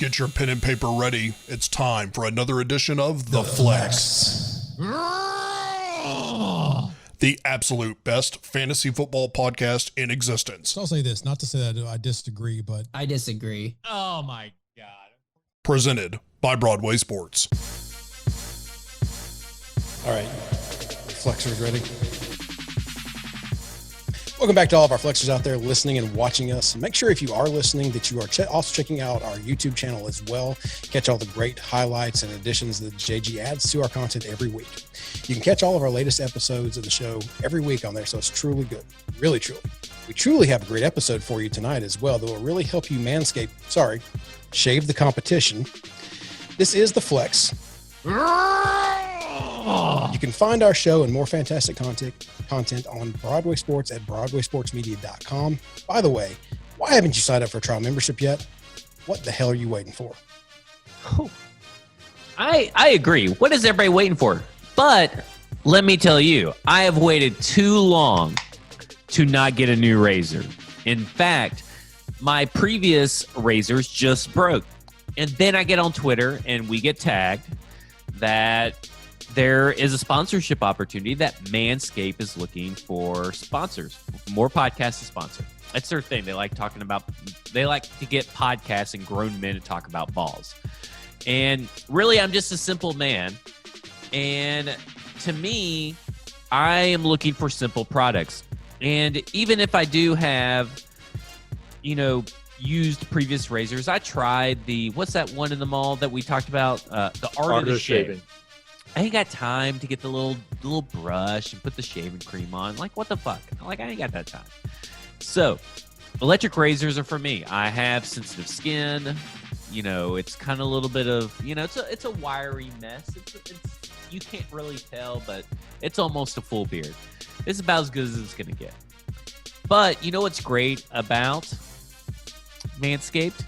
Get your pen and paper ready. It's time for another edition of The Flex. The absolute best fantasy football podcast in existence. So I'll say this, not to say that I disagree, but... I disagree. Oh, my God. Presented by Broadway Sports. All right, Flexers ready? Welcome back to all of our Flexers out there listening and watching us. Make sure if you are listening that you are also checking out our YouTube channel as well. Catch all the great highlights and additions that JG adds to our content every week. You can catch all of our latest episodes of the show every week on there, so it's truly good. Really, truly. We truly have a great episode for you tonight as well that will really help you shave the competition. This is The Flex. You can find our show and more fantastic content on Broadway Sports at BroadwaySportsMedia.com. By the way, why haven't you signed up for a trial membership yet? What the hell are you waiting for? Oh, I agree. What is everybody waiting for? But let me tell you, I have waited too long to not get a new razor. In fact, my previous razors just broke. And then I get on Twitter and we get tagged that there is a sponsorship opportunity that Manscaped is looking for sponsors, more podcasts to sponsor. That's their thing. They like to get podcasts and grown men to talk about balls. And really, I'm just a simple man. And to me, I am looking for simple products. And even if I do have, used previous razors, I tried what's that one in the mall that we talked about? The Art of the Shave. I ain't got time to get the little brush and put the shaving cream on. Like, what the fuck? I ain't got that time. So, electric razors are for me. I have sensitive skin. It's kind of a little bit of, it's a wiry mess. It's you can't really tell, but it's almost a full beard. It's about as good as it's going to get. But you know what's great about Manscaped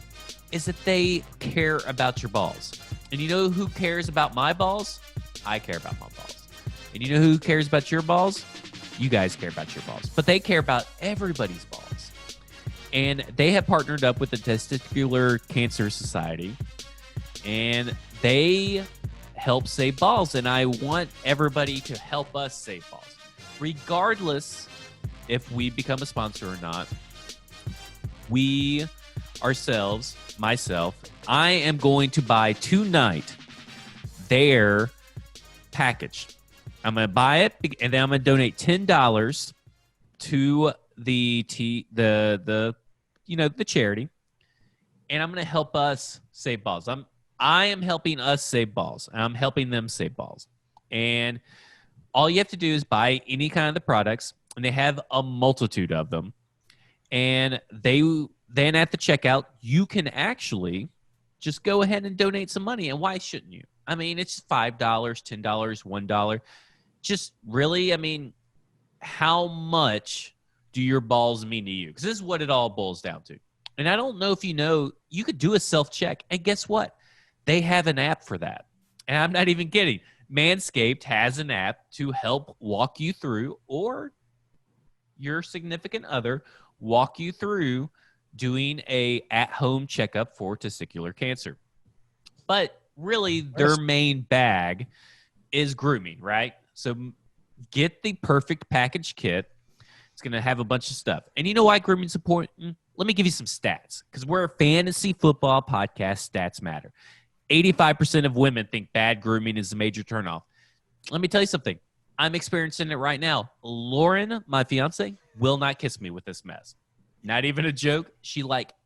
is that they care about your balls. And you know who cares about my balls? I care about my balls. And you know who cares about your balls? You guys care about your balls. But they care about everybody's balls. And they have partnered up with the Testicular Cancer Society. And they help save balls. And I want everybody to help us save balls. Regardless if we become a sponsor or not, I am going to buy tonight their package. I'm going to buy it, and then I'm going to donate $10 to the charity, and I'm going to help us save balls. I am helping us save balls. I'm helping them save balls. And all you have to do is buy any kind of the products, and they have a multitude of them. And then at the checkout, you can actually just go ahead and donate some money. And why shouldn't you? I mean, it's $5, $10, $1. Just really, how much do your balls mean to you? Because this is what it all boils down to. And I don't know if you could do a self-check. And guess what? They have an app for that. And I'm not even kidding. Manscaped has an app to help walk you through, or your significant other walk you through doing a at-home checkup for testicular cancer. But really, their main bag is grooming, right? So get the perfect package kit. It's going to have a bunch of stuff. And you know why grooming is important? Let me give you some stats, because we're a fantasy football podcast. Stats matter. 85% of women think bad grooming is a major turnoff. Let me tell you something. I'm experiencing it right now. Lauren, my fiance, will not kiss me with this mess. Not even a joke. She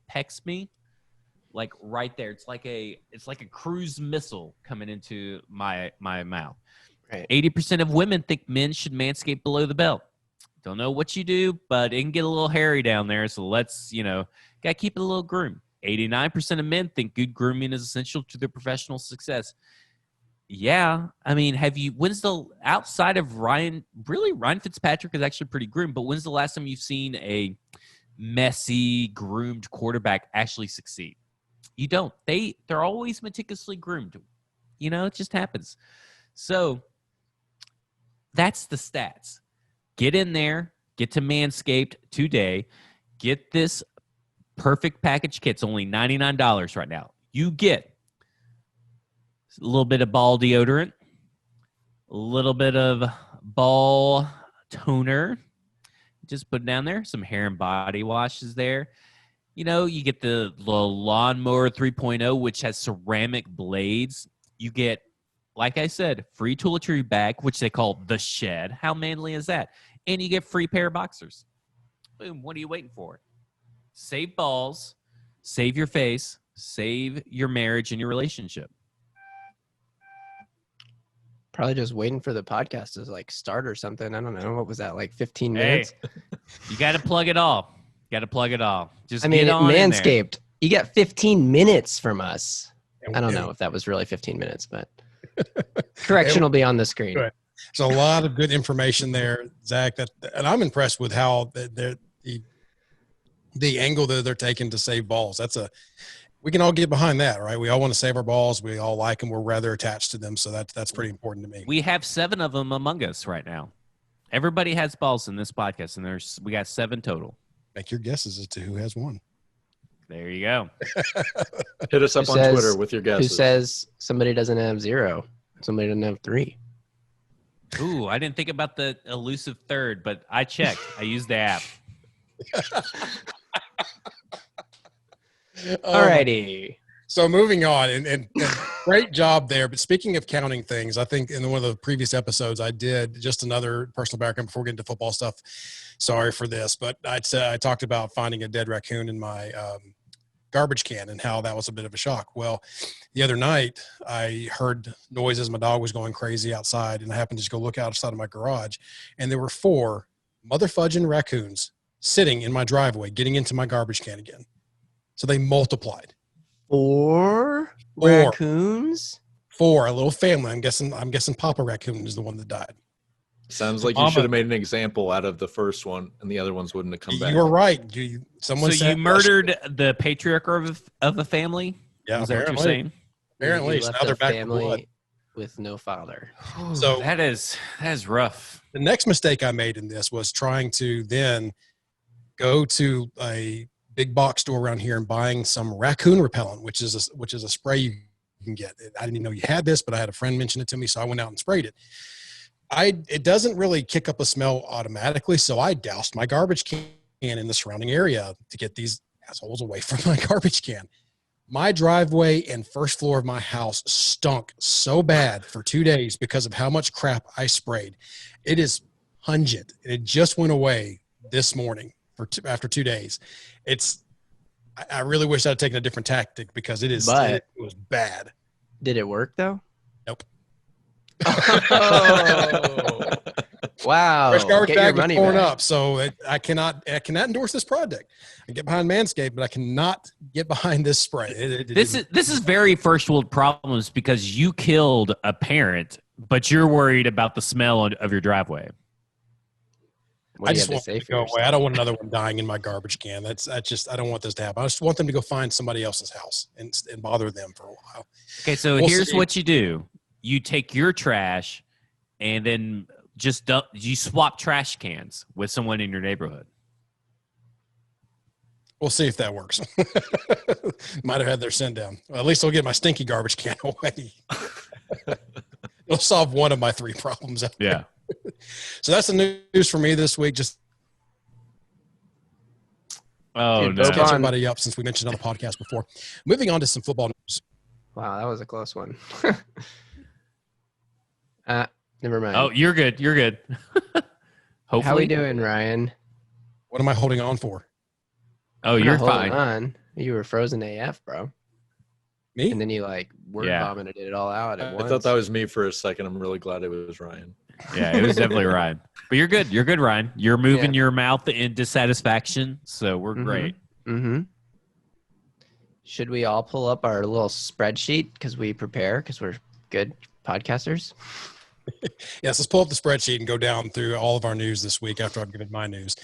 pecks me right there. It's like a cruise missile coming into my mouth. Right. 80% of women think men should manscape below the belt. Don't know what you do, but it can get a little hairy down there. So let's, gotta keep it a little groomed. 89% of men think good grooming is essential to their professional success. Yeah. Outside of Ryan Fitzpatrick is actually pretty groomed, but when's the last time you've seen a messy, groomed quarterback actually succeed? You don't. They're always meticulously groomed. It just happens. So that's the stats. Get in there, get to Manscaped today, get this perfect package kit. It's only $99 right now. You get a little bit of ball deodorant, a little bit of ball toner. Just put it down there. Some hair and body washes there. You know, you get the lawnmower 3.0, which has ceramic blades. You get, like I said, free toiletry bag, which they call the shed. How manly is that? And you get free pair of boxers. Boom. What are you waiting for? Save balls, save your face, save your marriage and your relationship. Probably just waiting for the podcast to like start or something. I don't know. What was that, like 15 minutes? You got to plug it all. Just I mean, get on in there. Manscaped, you get 15 minutes from us. And I don't know if that was really 15 minutes, but correction will be on the screen. Good. There's a lot of good information there, Zach. And I'm impressed with how the angle that they're taking to save balls. We can all get behind that, right? We all want to save our balls. We all like them. We're rather attached to them. So that's pretty important to me. We have 7 of them among us right now. Everybody has balls in this podcast, and we got 7 total. Make your guesses as to who has one. There you go. Hit us up on Twitter with your guesses. Who says somebody doesn't have 0? Somebody doesn't have 3. Ooh, I didn't think about the elusive third, but I checked. I used the app. Alrighty. So moving on, and great job there. But speaking of counting things, I think in one of the previous episodes I did just another personal background before we get into football stuff. Sorry for this, but I talked about finding a dead raccoon in my garbage can and how that was a bit of a shock. Well, the other night I heard noises. My dog was going crazy outside, and I happened to just go look outside of my garage, and there were 4 motherfudging raccoons sitting in my driveway, getting into my garbage can again. So they multiplied. 4 raccoons? 4, a little family. I'm guessing Papa Raccoon is the one that died. Sounds like you should have made an example out of the first one, and the other ones wouldn't have come back. You were right. Someone So you murdered the patriarch of a family? Yeah, is that what you're saying? Apparently, You so left now they're a back in blood. family with no father. So that is rough. the next mistake I made in this was trying to then go to a big box store around here and buying some raccoon repellent, which is a spray you can get. I didn't even know you had this, but I had a friend mention it to me, so I went out and sprayed it. It doesn't really kick up a smell automatically, so I doused my garbage can in the surrounding area to get these assholes away from my garbage can. My driveway and first floor of my house stunk so bad for 2 days because of how much crap I sprayed. It is pungent. It just went away this morning after 2 days. I really wish I'd taken a different tactic because it was bad. Did it work though? Nope. Oh. Wow. Fresh garbage Get bag your was money torn back. up, so I cannot endorse this project. I get behind Manscaped, but I cannot get behind this spray. This is very first world problems because you killed a parent, but you're worried about the smell of your driveway. What I do you just have want to it say to for go away. yourself? I don't want another one dying in my garbage can. I don't want this to happen. I just want them to go find somebody else's house and bother them for a while. Okay, so here's what you do. You take your trash and then you swap trash cans with someone in your neighborhood. We'll see if that works. Might have had their send down. Well, at least I'll get my stinky garbage can away. It'll solve one of my 3 problems. Yeah. So that's the news for me this week. Just Dude, let's Boban- catch everybody up since we mentioned on the podcast before. Moving on to some football news. Wow, that was a close one. Never mind. Oh, you're good. You're good. Hopefully. How we doing, Ryan? What am I holding on for? Oh, We're you're not holding fine. on. You were frozen AF, bro. Me? And then you word Yeah. vomited it all out at I once. thought that was me for a second. I'm really glad it was Ryan. Yeah, it was definitely Ryan. But you're good. You're good, Ryan. You're moving your mouth in dissatisfaction, so we're great. Mm-hmm. Should we all pull up our little spreadsheet because we prepare because we're good podcasters? Yes, let's pull up the spreadsheet and go down through all of our news this week after I've given my news.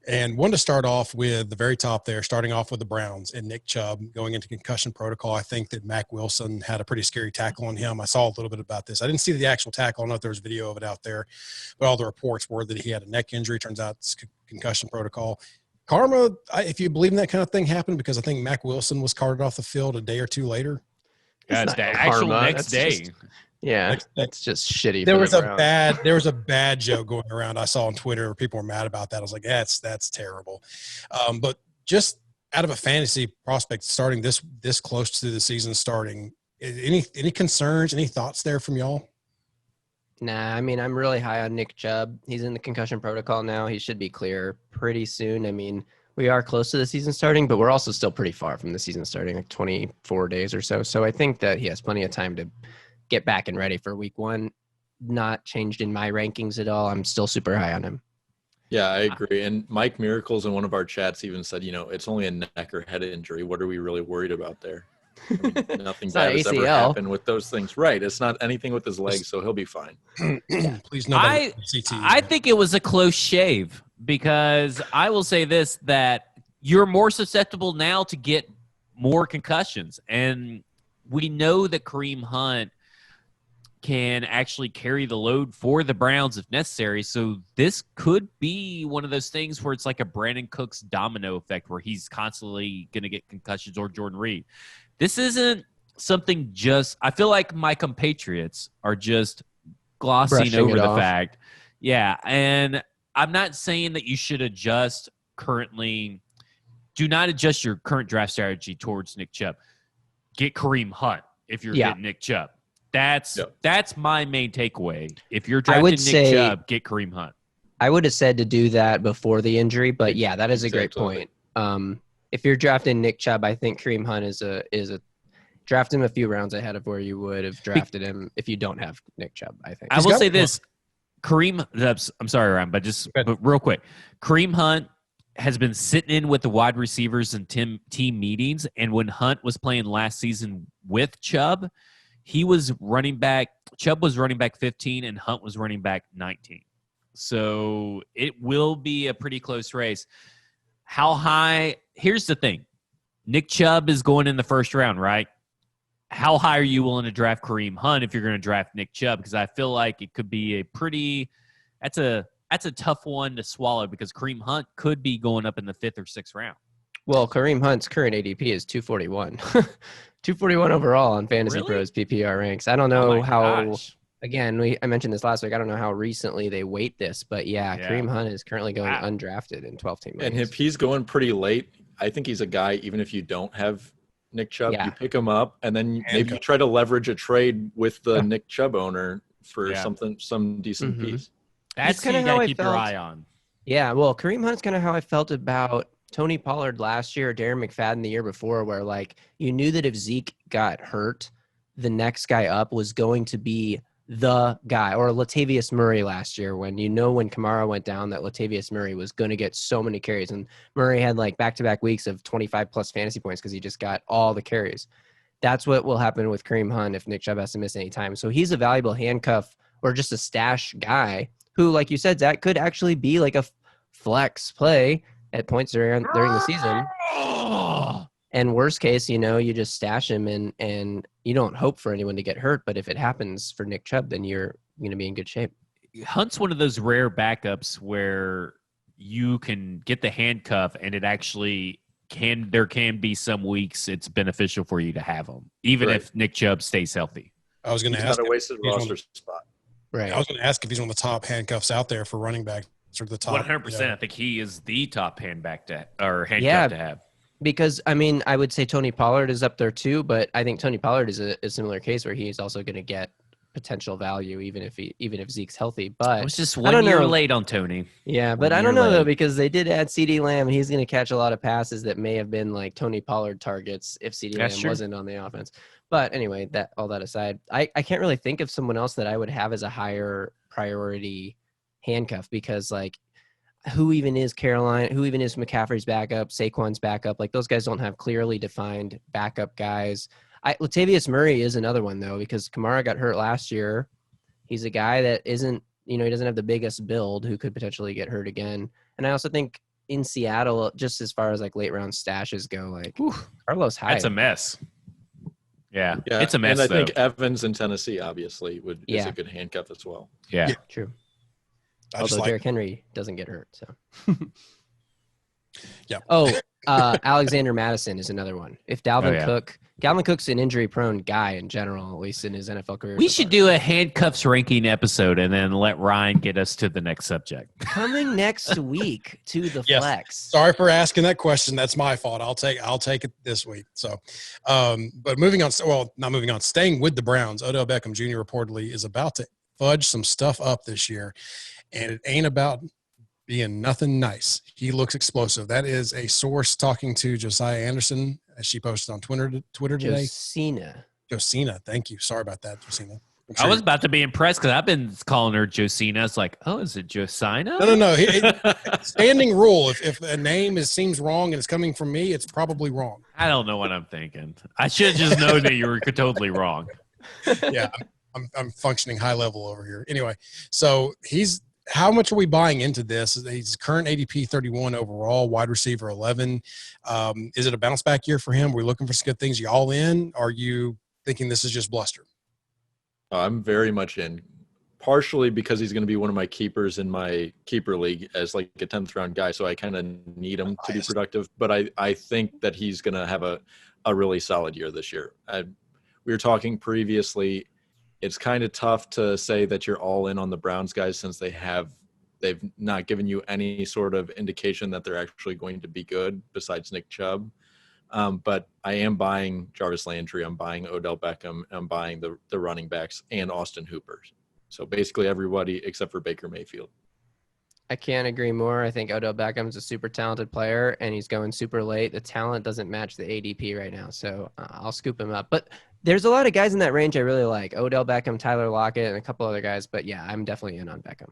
And wanted to start off with the very top there, starting off with the Browns and Nick Chubb going into concussion protocol. I think that Mac Wilson had a pretty scary tackle on him. I saw a little bit about this. I didn't see the actual tackle. I don't know if there was video of it out there, but all the reports were that he had a neck injury. Turns out it's concussion protocol. karma, if you believe in that kind of thing, happened because I think Mac Wilson was carted off the field a day or two later. Yeah, it's not the actual karma. next That's day. Yeah, Next- it's just shitty. There for was the a Browns. bad joke going around I saw on Twitter where people were mad about that. I was like, that's terrible. But just out of a fantasy prospect starting this close to the season starting, any concerns, any thoughts there from y'all? Nah, I mean, I'm really high on Nick Chubb. He's in the concussion protocol now. He should be clear pretty soon. I mean, we are close to the season starting, but we're also still pretty far from the season starting, like 24 days or so. So I think that he has plenty of time to get back and ready for week 1. Not changed in my rankings at all. I'm still super high on him. Yeah, I agree. And Mike Miracles in one of our chats even said, it's only a neck or head injury. What are we really worried about there? I mean, nothing It's not bad has ever ACL. happened with those things. Right. It's not anything with his legs, so he'll be fine. Please, nobody. I think it was a close shave because I will say this, that you're more susceptible now to get more concussions. And we know that Kareem Hunt can actually carry the load for the Browns if necessary. So this could be one of those things where it's like a Brandon Cooks domino effect where he's constantly going to get concussions, or Jordan Reed. This isn't something just – I feel like my compatriots are just glossing Brushing over it the off. fact. Yeah, and I'm not saying that you should adjust currently – do not adjust your current draft strategy towards Nick Chubb. Get Kareem Hunt if you're getting Nick Chubb. That's my main takeaway. If you're drafting Nick Chubb, get Kareem Hunt. I would have said to do that before the injury, but yeah, that is a great Exactly. point. If you're drafting Nick Chubb, I think Kareem Hunt is a draft him a few rounds ahead of where you would have drafted him if you don't have Nick Chubb. I think. I will say this: Kareem. I'm sorry, Ryan, but real quick, Kareem Hunt has been sitting in with the wide receivers and team meetings, and when Hunt was playing last season with Chubb, he was running back. Chubb was running back 15, and Hunt was running back 19. So it will be a pretty close race. How high? Here's the thing. Nick Chubb is going in the first round, right? How high are you willing to draft Kareem Hunt if you're going to draft Nick Chubb? Because I feel like it could be a pretty – that's a tough one to swallow because Kareem Hunt could be going up in the 5th or 6th round. Well, Kareem Hunt's current ADP is 241. 241 overall on Fantasy Pros PPR ranks. I don't know Gosh. Again, I mentioned this last week. I don't know how recently they weight this, but Kareem Hunt is currently going undrafted in 12-team leagues. And if he's going pretty late, I think he's a guy, even if you don't have Nick Chubb, you pick him up, and then maybe you try to leverage a trade with the Nick Chubb owner for some decent piece. That's kind of how keep your eye on. Yeah, well, Kareem Hunt's kind of how I felt about Tony Pollard last year, Darren McFadden the year before, where like you knew that if Zeke got hurt, the next guy up was going to be the guy, or Latavius Murray last year when Kamara went down that Latavius Murray was going to get so many carries, and Murray had like back-to-back weeks of 25 plus fantasy points because he just got all the carries. That's what will happen with Kareem Hunt if Nick Chubb has to miss any time. So he's a valuable handcuff or just a stash guy who, like you said, Zach, could actually be like a flex play at points during the season. And worst case, you just stash him and you don't hope for anyone to get hurt. But if it happens for Nick Chubb, then you're going to be in good shape. Hunt's one of those rare backups where you can get the handcuff and it actually there can be some weeks it's beneficial for you to have him, even if Nick Chubb stays healthy. I was going to He's ask. not a wasted roster spot. Right. I was going to ask if he's one of the top handcuffs out there for running back. Sort of the top. 100%. I think he is the top handcuff to have. Because, I mean, I would say Tony Pollard is up there too, but I think Tony Pollard is a similar case where he's also going to get potential value even if Zeke's healthy. But I was just 1 year late on Tony. Yeah, but I don't know though, because they did add CeeDee Lamb, and he's going to catch a lot of passes that may have been like Tony Pollard targets if CeeDee Lamb wasn't on the offense. But anyway, all that aside, I can't really think of someone else that I would have as a higher priority handcuff, because like who even is McCaffrey's backup, Saquon's backup? Like those guys don't have clearly defined backup guys. Latavius Murray is another one though, because Kamara got hurt last year. He's a guy that isn't, he doesn't have the biggest build, who could potentially get hurt again. And I also think in Seattle, just as far as like late round stashes go, like Carlos Hyde. That's a mess. Yeah, it's a mess. And I think Evans in Tennessee obviously is a good handcuff as well. Yeah. True. Although Derrick Henry doesn't get hurt, so. Yeah. Oh, Alexander Madison is another one. If Dalvin Cook's an injury-prone guy in general, at least in his NFL career. We should do a handcuffs ranking episode and then let Ryan get us to the next subject. Coming next week to the Yes. flex. Sorry for asking that question. That's my fault. I'll take it this week. So, but moving on. Well, not moving on. Staying with the Browns, Odell Beckham Jr. reportedly is about to fudge some stuff up this year, and it ain't about being nothing nice. He looks explosive. That is a source talking to Josiah Anderson, as she posted on Twitter today. Josina. Thank you. Sorry about that, Josina. I was about to be impressed because I've been calling her Josina. It's like, oh, is it Josina? No. Standing rule. If a name seems wrong and it's coming from me, it's probably wrong. I don't know what I'm thinking. I should just know that you were totally wrong. Yeah, I'm functioning high level over here. Anyway, so how much are we buying into this? He's current ADP 31 overall, wide receiver 11. Is it a bounce back year for him? We're looking for some good things. You all in? Are you thinking this is just bluster? I'm very much in, partially because he's going to be one of my keepers in my keeper league as like a 10th round guy. So I kind of need him to be productive, but I think that he's going to have a really solid year this year. We were talking previously. It's kind of tough to say that you're all in on the Browns guys since they've not given you any sort of indication that they're actually going to be good besides Nick Chubb. But I am buying Jarvis Landry. I'm buying Odell Beckham. I'm buying the running backs and Austin Hooper. So basically everybody except for Baker Mayfield. I can't agree more. I think Odell Beckham's a super talented player, and he's going super late. The talent doesn't match the ADP right now, so I'll scoop him up. But there's a lot of guys in that range I really like. Odell Beckham, Tyler Lockett, and a couple other guys. But, yeah, I'm definitely in on Beckham.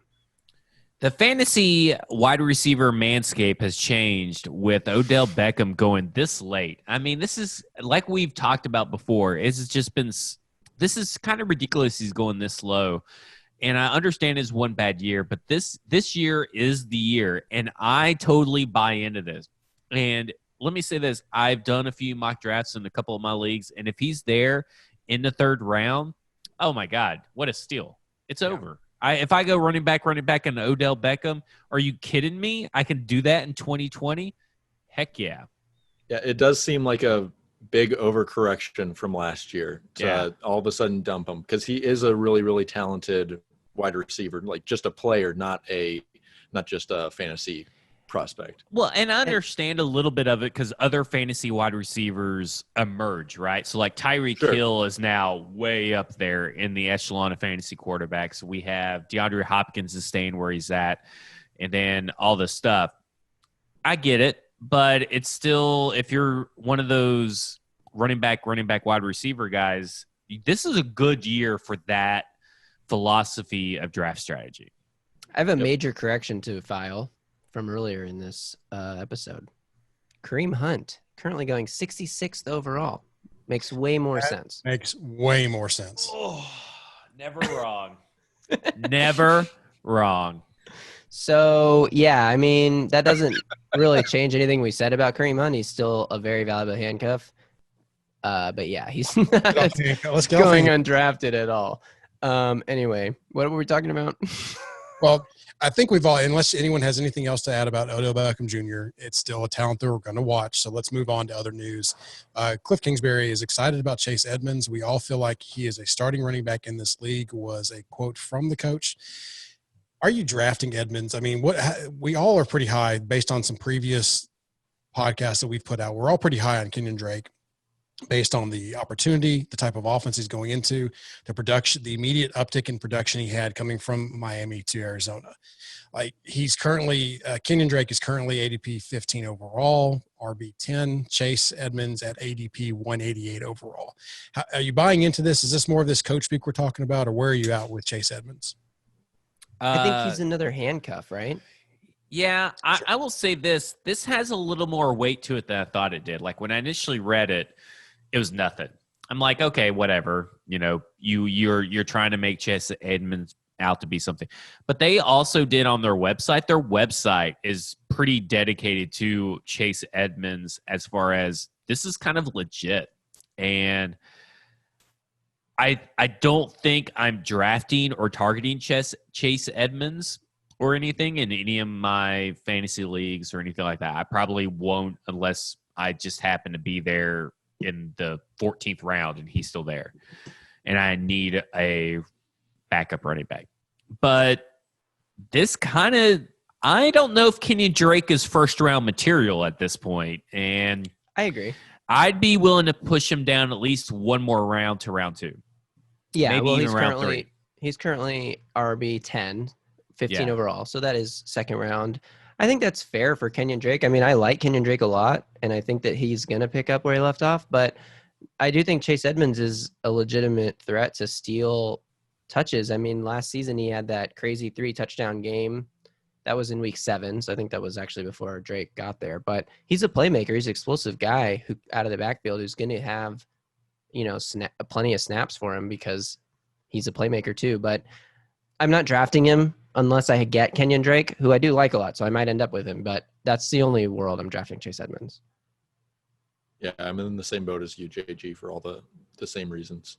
The fantasy wide receiver manscape has changed with Odell Beckham going this late. I mean, this is like we've talked about before. This is kind of ridiculous he's going this low. And I understand it's one bad year, but this year is the year, and I totally buy into this. And let me say this. I've done a few mock drafts in a couple of my leagues, and if he's there in the third round, oh, my God, what a steal. It's over. If I go running back, and Odell Beckham, are you kidding me? I can do that in 2020? Heck yeah. Yeah, it does seem like a big overcorrection from last year to all of a sudden dump him because he is a really, really talented wide receiver, like just a player, not just a fantasy prospect. Well, and I understand a little bit of it because other fantasy wide receivers emerge, right? So like Tyreek Hill is now way up there in the echelon of fantasy quarterbacks. We have DeAndre Hopkins is staying where he's at, and then all this stuff. I get it, but it's still, if you're one of those running back, wide receiver guys, this is a good year for that philosophy of draft strategy. I have a major correction to file from earlier in this episode. Kareem Hunt, currently going 66th overall. Makes way more sense. Makes way more sense. Oh, never wrong. Never wrong. So, yeah, I mean, that doesn't really change anything we said about Kareem Hunt. He's still a very valuable handcuff. But, yeah, he's not going undrafted at all. Anyway, what were we talking about? Well, I think we've all, unless anyone has anything else to add about Odell Beckham Jr., it's still a talent that we're going to watch. So let's move on to other news. Kliff Kingsbury is excited about Chase Edmonds. We all feel like he is a starting running back in this league, was a quote from the coach. Are you drafting Edmonds? I mean, we all are pretty high based on some previous podcasts that we've put out. We're all pretty high on Kenyan Drake based on the opportunity, the type of offense he's going into, the production, the immediate uptick in production he had coming from Miami to Arizona. Like he's currently, Kenyan Drake is currently ADP 15 overall, RB 10, Chase Edmonds at ADP 188 overall. Are you buying into this? Is this more of this coach speak we're talking about, or where are you at with Chase Edmonds? I think he's another handcuff, right? Yeah, I will say this. This has a little more weight to it than I thought it did. Like when I initially read it, it was nothing. I'm like, okay, whatever. You know, you're trying to make Chase Edmonds out to be something. But they also did on their website. Their website is pretty dedicated to Chase Edmonds as far as this is kind of legit. And I don't think I'm drafting or targeting Chase Edmonds. or anything in any of my fantasy leagues or anything like that. I probably won't unless I just happen to be there in the 14th round and he's still there. And I need a backup running back. But this kind of, I don't know if Kenyan Drake is first round material at this point. And I agree. I'd be willing to push him down at least one more round to round 2. Yeah, maybe well, even round 3. He's currently RB 10, 15 Yeah. overall. So that is second round. I think that's fair for Kenyan Drake. I mean, I like Kenyan Drake a lot, and I think that he's going to pick up where he left off. But I do think Chase Edmonds is a legitimate threat to steal touches. I mean, last season he had that crazy 3-touchdown game. That was in week 7, so I think that was actually before Drake got there. But he's a playmaker. He's an explosive guy who out of the backfield who's going to have, plenty of snaps for him because he's a playmaker too. But I'm not drafting him unless I get Kenyan Drake, who I do like a lot, so I might end up with him. But that's the only world I'm drafting Chase Edmonds. Yeah, I'm in the same boat as you, JG, for all the same reasons.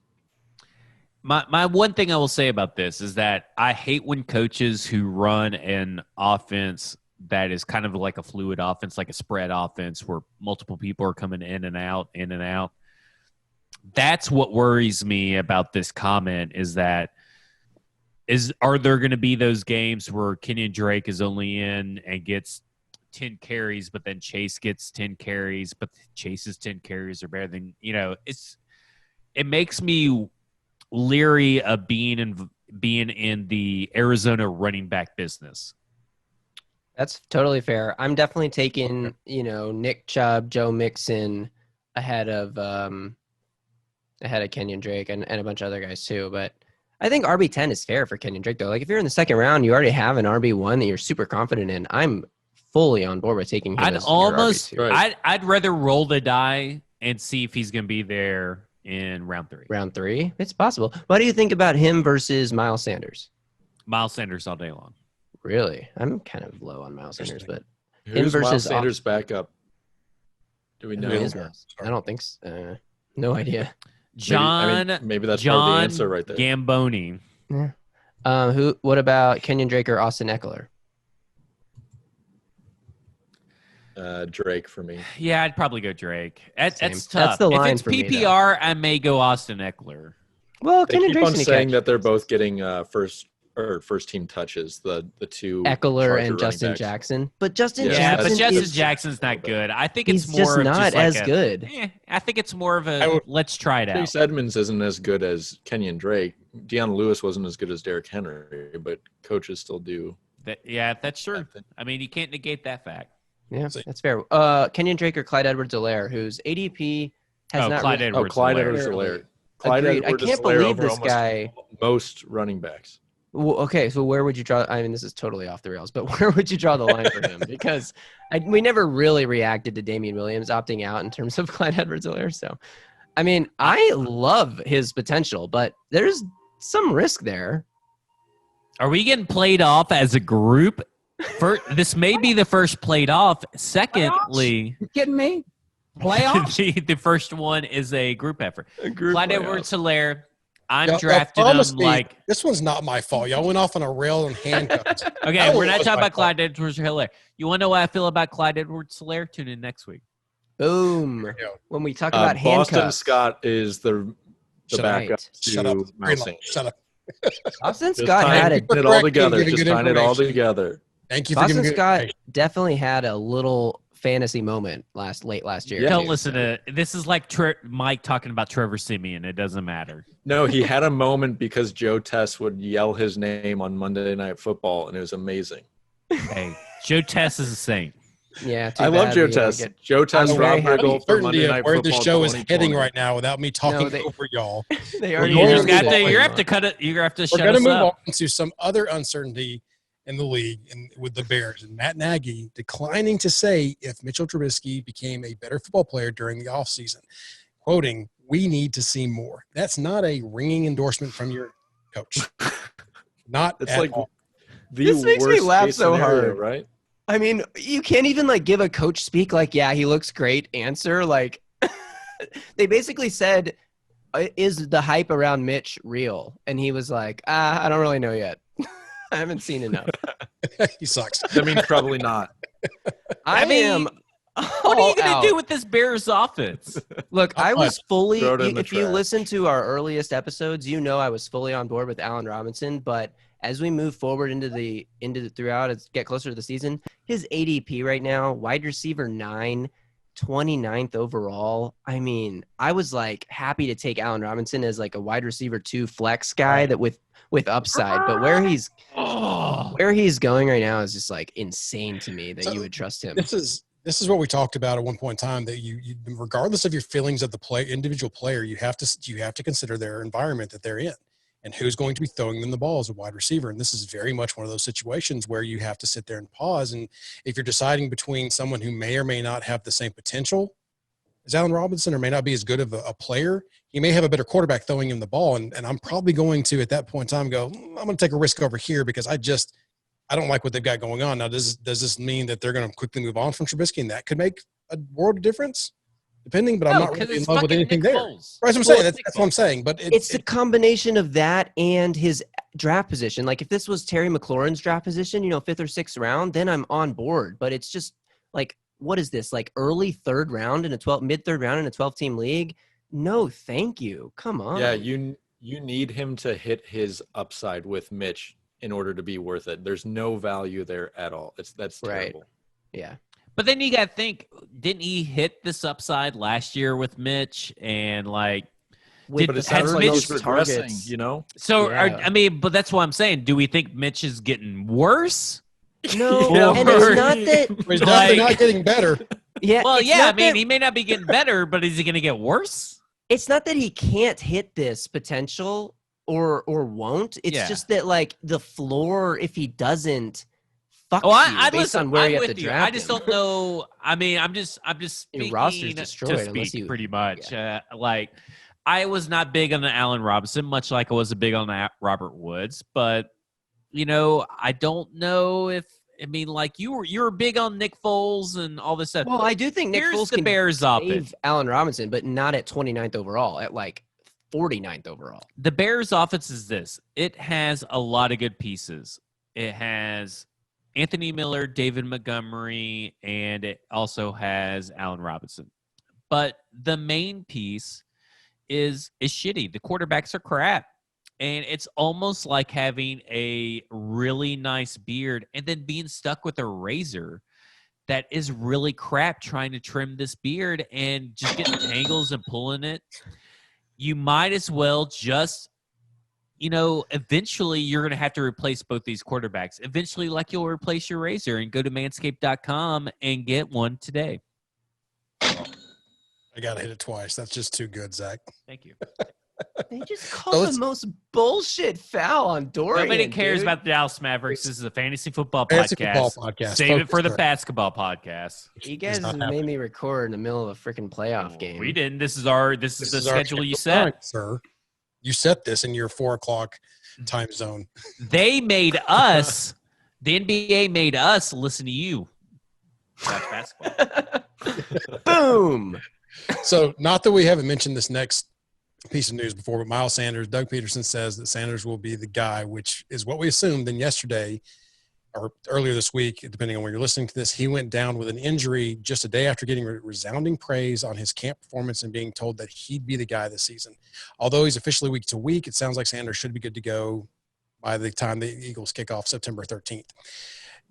My one thing I will say about this is that I hate when coaches who run an offense that is kind of like a fluid offense, like a spread offense where multiple people are coming in and out, in and out. That's what worries me about this comment are there going to be those games where Kenyan Drake is only in and gets 10 carries, but then Chase gets 10 carries, but Chase's 10 carries are better than, it makes me leery of being in the Arizona running back business. That's totally fair. I'm definitely taking, Nick Chubb, Joe Mixon ahead of Kenyan Drake and a bunch of other guys too. But I think RB10 is fair for Kenyan Drake though. Like if you're in the second round, you already have an RB1 that you're super confident in. I'm fully on board with taking him. I'd rather roll the die and see if he's going to be there in round 3. Round 3? It's possible. What do you think about him versus Miles Sanders? Miles Sanders all day long. Really? I'm kind of low on Miles Sanders, but Who's Miles Sanders' backup? Do we know? I don't think so. No idea. Maybe that's part of the answer right there. Gamboni. Yeah. What about Kenyan Drake or Austin Eckler? Drake for me. Yeah, I'd probably go Drake. That's tough. That's the line if it's for me, PPR, I may go Austin Eckler. Well, They Kenyan keep Drake's on gonna saying catch. that they're both getting first team touches. The two Eckler Charger and running Justin backs. Jackson, but Justin Yeah, Jackson, but Justin is, Jackson's not good. I think he's it's more just of not just like as good. I think it's more of a let's try it out. Chase Edmonds isn't as good as Kenyan Drake. Deion Lewis wasn't as good as Derrick Henry, but coaches still do. That's true. I mean, you can't negate that fact. Yeah, that's fair. Kenyan Drake or Clyde Edwards-Helaire, whose ADP has not Clyde really- Edwards. Clyde Helaire. Edwards-Helaire. Agreed. I can't believe this guy. Most running backs. Well, okay, so where would you draw? I mean, this is totally off the rails, but where would you draw the line for him? Because we never really reacted to Damian Williams opting out in terms of Clyde Edwards-Helaire. So, I mean, I love his potential, but there's some risk there. Are we getting played off as a group? This may be the first played off. Secondly, you kidding me? Playoffs? the first one is a group effort. Clyde Edwards-Helaire. I'm Y'all drafting promised him me- like. This one's not my fault. Y'all went off on a rail and handcuffed. Okay, That we're one not was talking my about Clyde Edwards-Helaire. You want to know what I feel about Clyde Edwards-Helaire? Tune in next week. Boom. There you go. When we talk about Boston handcuffs. Scott is the Shut backup up. to Shut up. Miles Greenlaw, Sanders. shut up. Boston Just Scott had a tying it all Correct, together. getting Just good tying it all information. together. Thank you for Boston giving me Scott information. definitely had a little fantasy moment late last year. Yeah. Don't too, listen so. to this. Is like Mike talking about Trevor Siemian. It doesn't matter. No, he had a moment because Joe Tess would yell his name on Monday Night Football, and it was amazing. Hey, Joe Tess is a saint. Yeah, too I love bad Joe we don't Tess. get- Joe Tess, I'm very Rob happy. Riggle for Certainty Monday of Night where Football. the show is 2020. heading right now without me talking they- over y'all. They already We're You going just to got move to. on. You have to cut it. You have to We're shut going to us move up. on to some other uncertainty in the league and with the Bears. And Matt Nagy declining to say if Mitchell Trubisky became a better football player during the offseason. Quoting, "We need to see more." That's not a ringing endorsement from your coach. Not It's at like all. the This makes me worst laugh case so scenario, hard. right? I mean, you can't even like give a coach speak like, yeah, he looks great answer. Like they basically said, is the hype around Mitch real? And he was like, I don't really know yet. I haven't seen enough. He sucks. That means probably not. I mean, am. What are you going out. to do with this Bears offense? Look, I was fully. Throw it in the If you trash. listen to our earliest episodes, you know I was fully on board with Allen Robinson. But as we move forward into the throughout, as get closer to the season, his ADP right now, wide receiver 9, 29th overall. I mean, I was like happy to take Allen Robinson as like a wide receiver 2 flex guy that with upside, but where he's going right now is just like insane to me that So, you would trust him. This is what we talked about at one point in time, that you regardless of your feelings of the individual player, you have to consider their environment that they're in and who's going to be throwing them the ball as a wide receiver. And this is very much one of those situations where you have to sit there and pause. And if you're deciding between someone who may or may not have the same potential as Allen Robinson or may not be as good of a player, he may have a better quarterback throwing him the ball. And I'm probably going to, at that point in time, go, I'm going to take a risk over here because I don't like what they've got going on. Now, does this mean that they're going to quickly move on from Trubisky and that could make a world of difference? Depending, but I'm not really in love with anything there. Right, that's what I'm saying. That's what I'm saying. But it's the combination of that and his draft position. Like if this was Terry McLaurin's draft position, 5th or 6th round, then I'm on board. But it's just like, what is this? Like early mid 3rd round in a 12-team league? No, thank you. Come on. Yeah, you need him to hit his upside with Mitch in order to be worth it. There's no value there at all. That's terrible. Right. Yeah. But then you got to think, didn't he hit this upside last year with Mitch? And like, but it sounds like he's regressing, So, yeah. but that's what I'm saying. Do we think Mitch is getting worse? No, and it's not that. He's definitely not getting better. Yeah. Well, yeah. he may not be getting better, but is he going to get worse? It's not that he can't hit this potential or won't. It's just that like the floor, if he doesn't, based on where you have to draft I just don't know. I mean, I'm just speaking your roster's destroyed unless you pretty much. Like, I was not big on the Allen Robinson, much like I wasn't big on Robert Woods, but I don't know if. I mean, like you were big on Nick Foles and all this stuff. Well, I do think Nick Foles can Bears save Allen Robinson, but not at 29th overall, at like 49th overall. The Bears offense is this. It has a lot of good pieces. It has Anthony Miller, David Montgomery, and it also has Allen Robinson. But the main piece is shitty. The quarterbacks are crap. And it's almost like having a really nice beard and then being stuck with a razor that is really crap trying to trim this beard and just getting tangles and pulling it. You might as well just, eventually you're going to have to replace both these quarterbacks. Eventually, like you'll replace your razor and go to manscaped.com and get one today. I got to hit it twice. That's just too good, Zach. Thank you. They just called the most bullshit foul on Dorian. Nobody cares about the Dallas Mavericks. This is a fantasy football podcast. Save it for the basketball podcast. You guys made me record in the middle of a freaking playoff game. We didn't. This is the schedule you set, time, sir. You set this in your 4:00 time zone. They made us. The NBA made us listen to you. Watch basketball. Boom. So, not that we haven't mentioned this next piece of news before, but Miles Sanders, Doug Pederson says that Sanders will be the guy, which is what we assumed. Then yesterday or earlier this week, depending on when you're listening to this, he went down with an injury just a day after getting resounding praise on his camp performance and being told that he'd be the guy this season. Although he's officially week to week, it sounds like Sanders should be good to go by the time the Eagles kick off September 13th.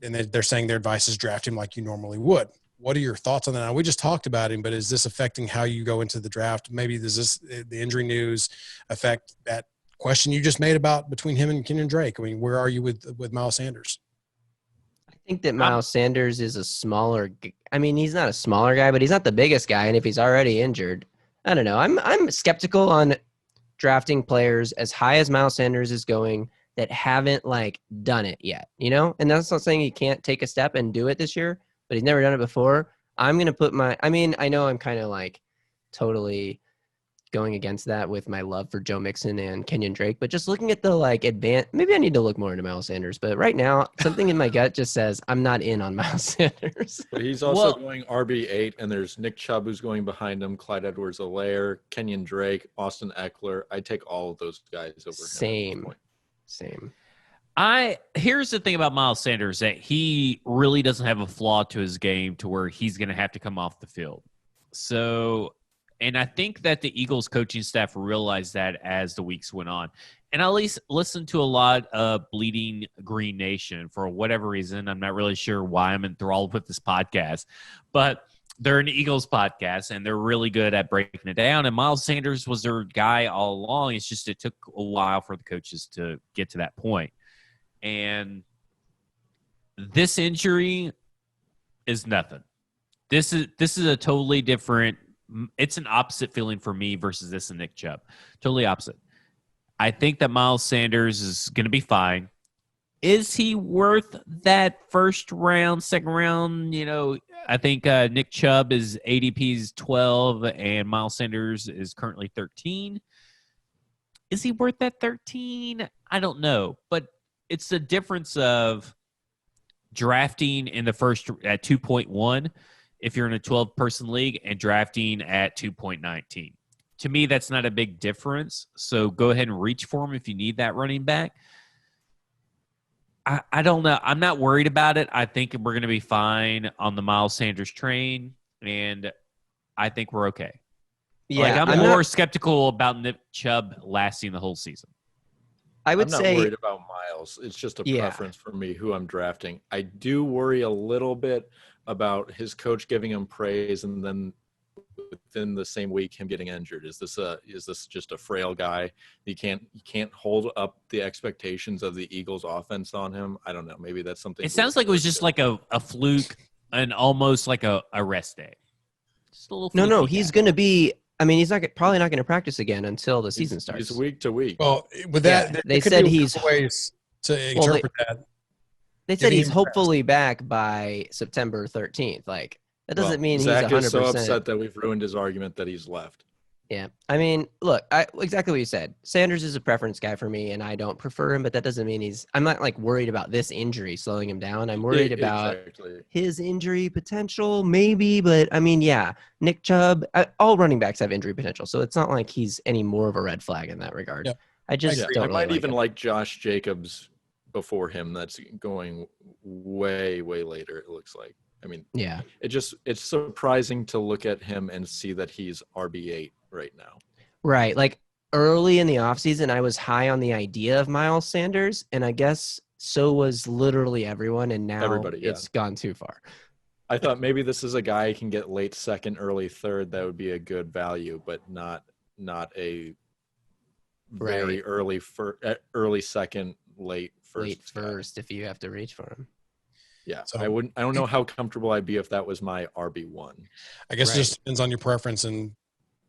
And they're saying their advice is draft him like you normally would. What are your thoughts on that? Now, we just talked about him, but is this affecting how you go into the draft? Maybe does the injury news affect that question you just made about between him and Kenyan Drake? I mean, where are you with Miles Sanders? I think that Miles Sanders is a smaller – I mean, he's not a smaller guy, but he's not the biggest guy, and if he's already injured, I don't know. I'm skeptical on drafting players as high as Miles Sanders is going that haven't, like, done it yet, And that's not saying he can't take a step and do it this year, but he's never done it before. I'm going to put I know I'm kind of like totally going against that with my love for Joe Mixon and Kenyan Drake, but just looking at the maybe I need to look more into Miles Sanders, but right now something in my gut just says I'm not in on Miles Sanders. But he's also going RB8 and there's Nick Chubb who's going behind him, Clyde Edwards-Helaire, Kenyan Drake, Austin Eckler. I take all of those guys over him. Same. Here's the thing about Miles Sanders, that he really doesn't have a flaw to his game to where he's going to have to come off the field. So, and I think that the Eagles coaching staff realized that as the weeks went on. And I at least listened to a lot of Bleeding Green Nation for whatever reason. I'm not really sure why I'm enthralled with this podcast, but they're an Eagles podcast, and they're really good at breaking it down. And Miles Sanders was their guy all along. It's just it took a while for the coaches to get to that point. And this injury is nothing. This is a totally different – it's an opposite feeling for me versus this and Nick Chubb. Totally opposite. I think that Miles Sanders is going to be fine. Is he worth that first round, second round? You know, I think Nick Chubb is ADP's 12 and Miles Sanders is currently 13. Is he worth that 13? I don't know. But it's the difference of drafting in the first at 2.1 if you're in a 12-person league and drafting at 2.19. To me, that's not a big difference. So go ahead and reach for him if you need that running back. I don't know. I'm not worried about it. I think we're going to be fine on the Miles Sanders train, and I think we're okay. Yeah, I'm more skeptical about Nick Chubb lasting the whole season. I'm not worried about Miles. It's just a preference for me who I'm drafting. I do worry a little bit about his coach giving him praise and then within the same week him getting injured. Is this just a frail guy? You can't hold up the expectations of the Eagles offense on him. I don't know. Maybe that's something. It sounds like it was just like a fluke and almost like a rest day. Just a little no, he's going to be. I mean, he's probably not going to practice again until the season starts. He's week to week. Well, with that, they said he's ways to interpret that. They said he's hopefully back by September 13th. Like, that doesn't mean Zach he's 100%. is so upset that we've ruined his argument that he's left. Yeah. I mean, look, exactly what you said. Sanders is a preference guy for me, and I don't prefer him, but that doesn't mean I'm not, like, worried about this injury slowing him down. I'm worried about his injury potential, maybe, but, I mean, yeah, Nick Chubb, all running backs have injury potential, so it's not like he's any more of a red flag in that regard. Yep. I just don't I might really even like Josh Jacobs before him. That's going way, way later, it looks like. I mean, yeah, it's surprising to look at him and see that he's RB8 right now. Right. Like early in the offseason, I was high on the idea of Miles Sanders, and I guess so was literally everyone, and now it's gone too far. I thought maybe this is a guy who can get late second, early third. That would be a good value, but not a very early second, late first if you have to reach for him. Yeah, so I don't know how comfortable I'd be if that was my RB1. I guess it just depends on your preference and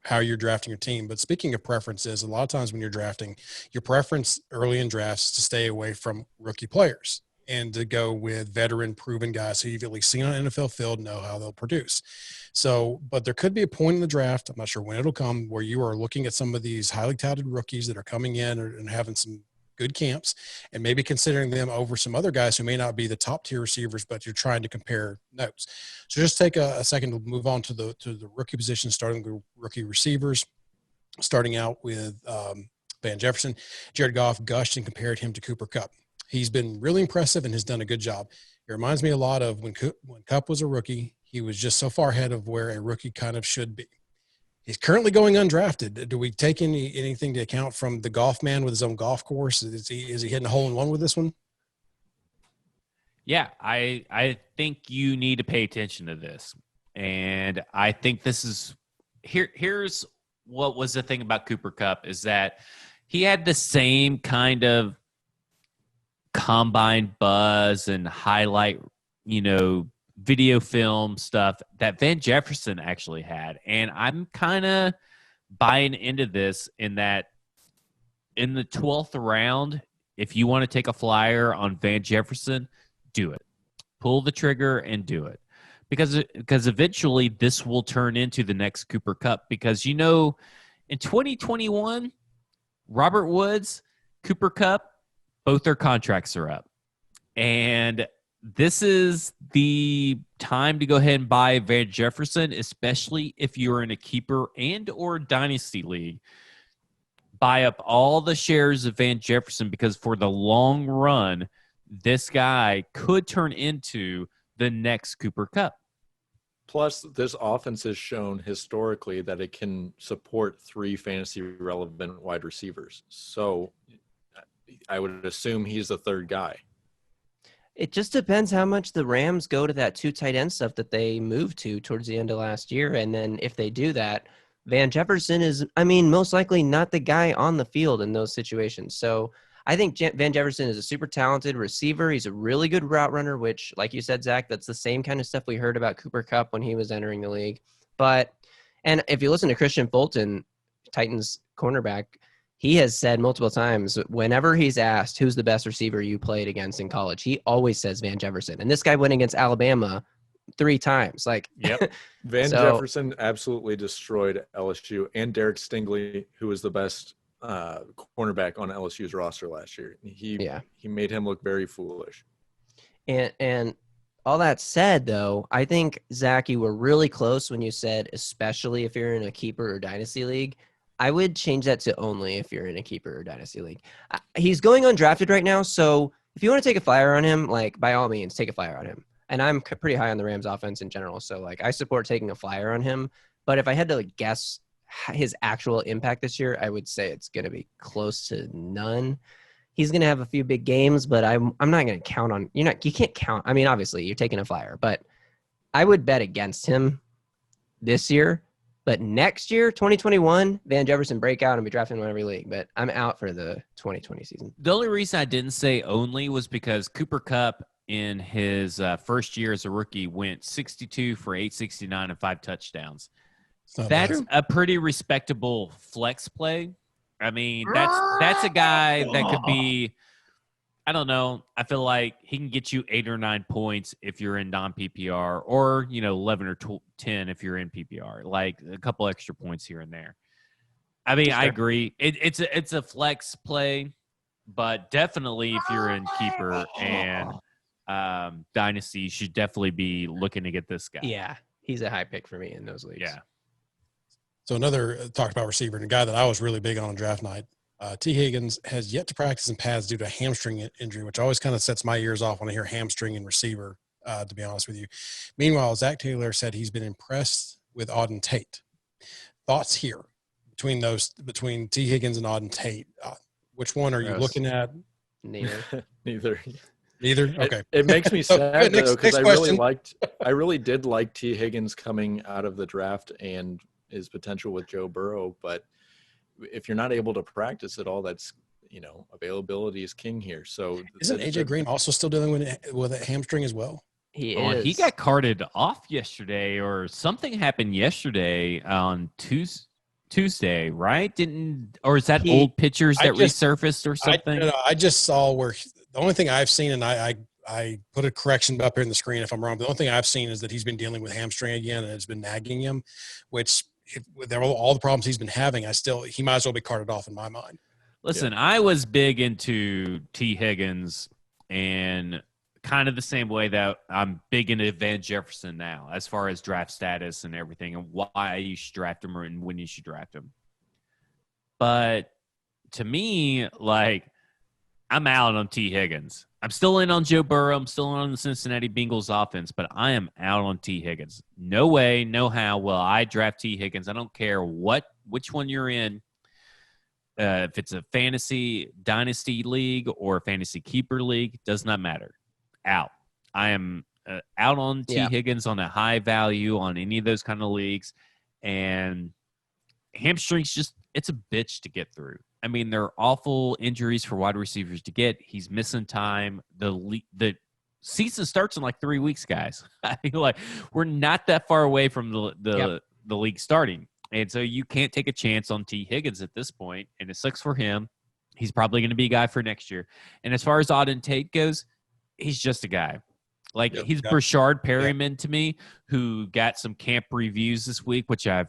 how you're drafting your team. But speaking of preferences, a lot of times when you're drafting, your preference early in drafts is to stay away from rookie players and to go with veteran proven guys who you've at least seen on an NFL field, know how they'll produce. So, but there could be a point in the draft, I'm not sure when it'll come, where you are looking at some of these highly touted rookies that are coming in and having some good camps and maybe considering them over some other guys who may not be the top tier receivers, but you're trying to compare notes. So just take a second to move on to the rookie position, starting with rookie receivers, starting out with Van Jefferson. Jared Goff gushed and compared him to Cooper Kupp. He's been really impressive and has done a good job. It reminds me a lot of when Kupp was a rookie, he was just so far ahead of where a rookie kind of should be. He's currently going undrafted. Do we take anything to account from the golf man with his own golf course? Is he hitting a hole in one with this one? Yeah, I think you need to pay attention to this. And I think this is here's what was the thing about Cooper Kupp is that he had the same kind of combine buzz and highlight, video film stuff that Van Jefferson actually had. And I'm kind of buying into this in that in the 12th round, if you want to take a flyer on Van Jefferson, do it. Pull the trigger and do it. Because eventually this will turn into the next Cooper Kupp. Because, in 2021, Robert Woods, Cooper Kupp, both their contracts are up. And this is the time to go ahead and buy Van Jefferson, especially if you're in a keeper and or dynasty league. buy up all the shares of Van Jefferson because for the long run, this guy could turn into the next Cooper Kupp. Plus, this offense has shown historically that it can support 3 fantasy-relevant wide receivers. So I would assume he's the third guy. It just depends how much the Rams go to that 2 tight end stuff that they moved to towards the end of last year. And then if they do that, Van Jefferson is, most likely not the guy on the field in those situations. So I think Van Jefferson is a super talented receiver. He's a really good route runner, which, like you said, Zach, that's the same kind of stuff we heard about Cooper Kupp when he was entering the league. And if you listen to Christian Fulton, Titans cornerback, he has said multiple times, whenever he's asked who's the best receiver you played against in college, he always says Van Jefferson. And this guy went against Alabama 3 times. Yep. Van Jefferson absolutely destroyed LSU, and Derek Stingley, who was the best cornerback on LSU's roster last year. He made him look very foolish. And all that said, though, I think, Zach, you were really close when you said, especially if you're in a keeper or dynasty league. I would change that to only if you're in a keeper or dynasty league. He's going undrafted right now, so if you want to take a flyer on him, by all means, take a flyer on him. And I'm pretty high on the Rams offense in general, so I support taking a flyer on him. But if I had to guess his actual impact this year, I would say it's going to be close to none. He's going to have a few big games, but I'm not going to count on you can't count. Obviously you're taking a flyer, but I would bet against him this year. But next year, 2021, Van Jefferson breakout and be drafted in every league. But I'm out for the 2020 season. The only reason I didn't say only was because Cooper Kupp in his first year as a rookie went 62 for 869 and 5 touchdowns. That's a pretty respectable flex play. That's a guy that could be, I don't know. I feel like he can get you 8 or 9 points if you're in non-PPR, or 11 or 10 if you're in PPR. A couple extra points here and there. I agree. It's a flex play, but definitely if you're in keeper and dynasty, you should definitely be looking to get this guy. Yeah, he's a high pick for me in those leagues. Yeah. So another talked about receiver, and a guy that I was really big on draft night, T. Higgins has yet to practice in pads due to a hamstring injury, which always kind of sets my ears off when I hear hamstring and receiver, to be honest with you. Meanwhile, Zac Taylor said he's been impressed with Auden Tate. Thoughts here between T. Higgins and Auden Tate? Which one are you looking at? Neither. Neither? Okay. It makes me sad, though, because I really did like T. Higgins coming out of the draft and his potential with Joe Burrow, but if you're not able to practice at all, that's, availability is king here. So isn't AJ Green also still dealing with a hamstring as well? He is. He got carted off yesterday, or something happened yesterday on Tuesday, right? Or is that old pictures that resurfaced or something? I just saw where the only thing I've seen, and I put a correction up here in the screen if I'm wrong, but the only thing I've seen is that he's been dealing with hamstring again, and it's been nagging him, which with all the problems he's been having, he might as well be carted off in my mind. Listen, I was big into T. Higgins, and kind of the same way that I'm big into Van Jefferson now, as far as draft status and everything, and why you should draft him and when you should draft him. But to me, I'm out on T. Higgins. I'm still in on Joe Burrow. I'm still in on the Cincinnati Bengals offense, but I am out on T. Higgins. No way, no how will I draft T. Higgins. I don't care which one you're in. If it's a fantasy dynasty league or a fantasy keeper league, does not matter. Out. I am out on T. Higgins on a high value on any of those kind of leagues. And hamstrings it's a bitch to get through. They're awful injuries for wide receivers to get. He's missing time. The season starts in 3 weeks, guys. We're not that far away from the league starting. And so you can't take a chance on T. Higgins at this point, and it sucks for him. He's probably going to be a guy for next year. And as far as Auden Tate goes, he's just a guy. He's Brashard Perryman to me, who got some camp reviews this week, which I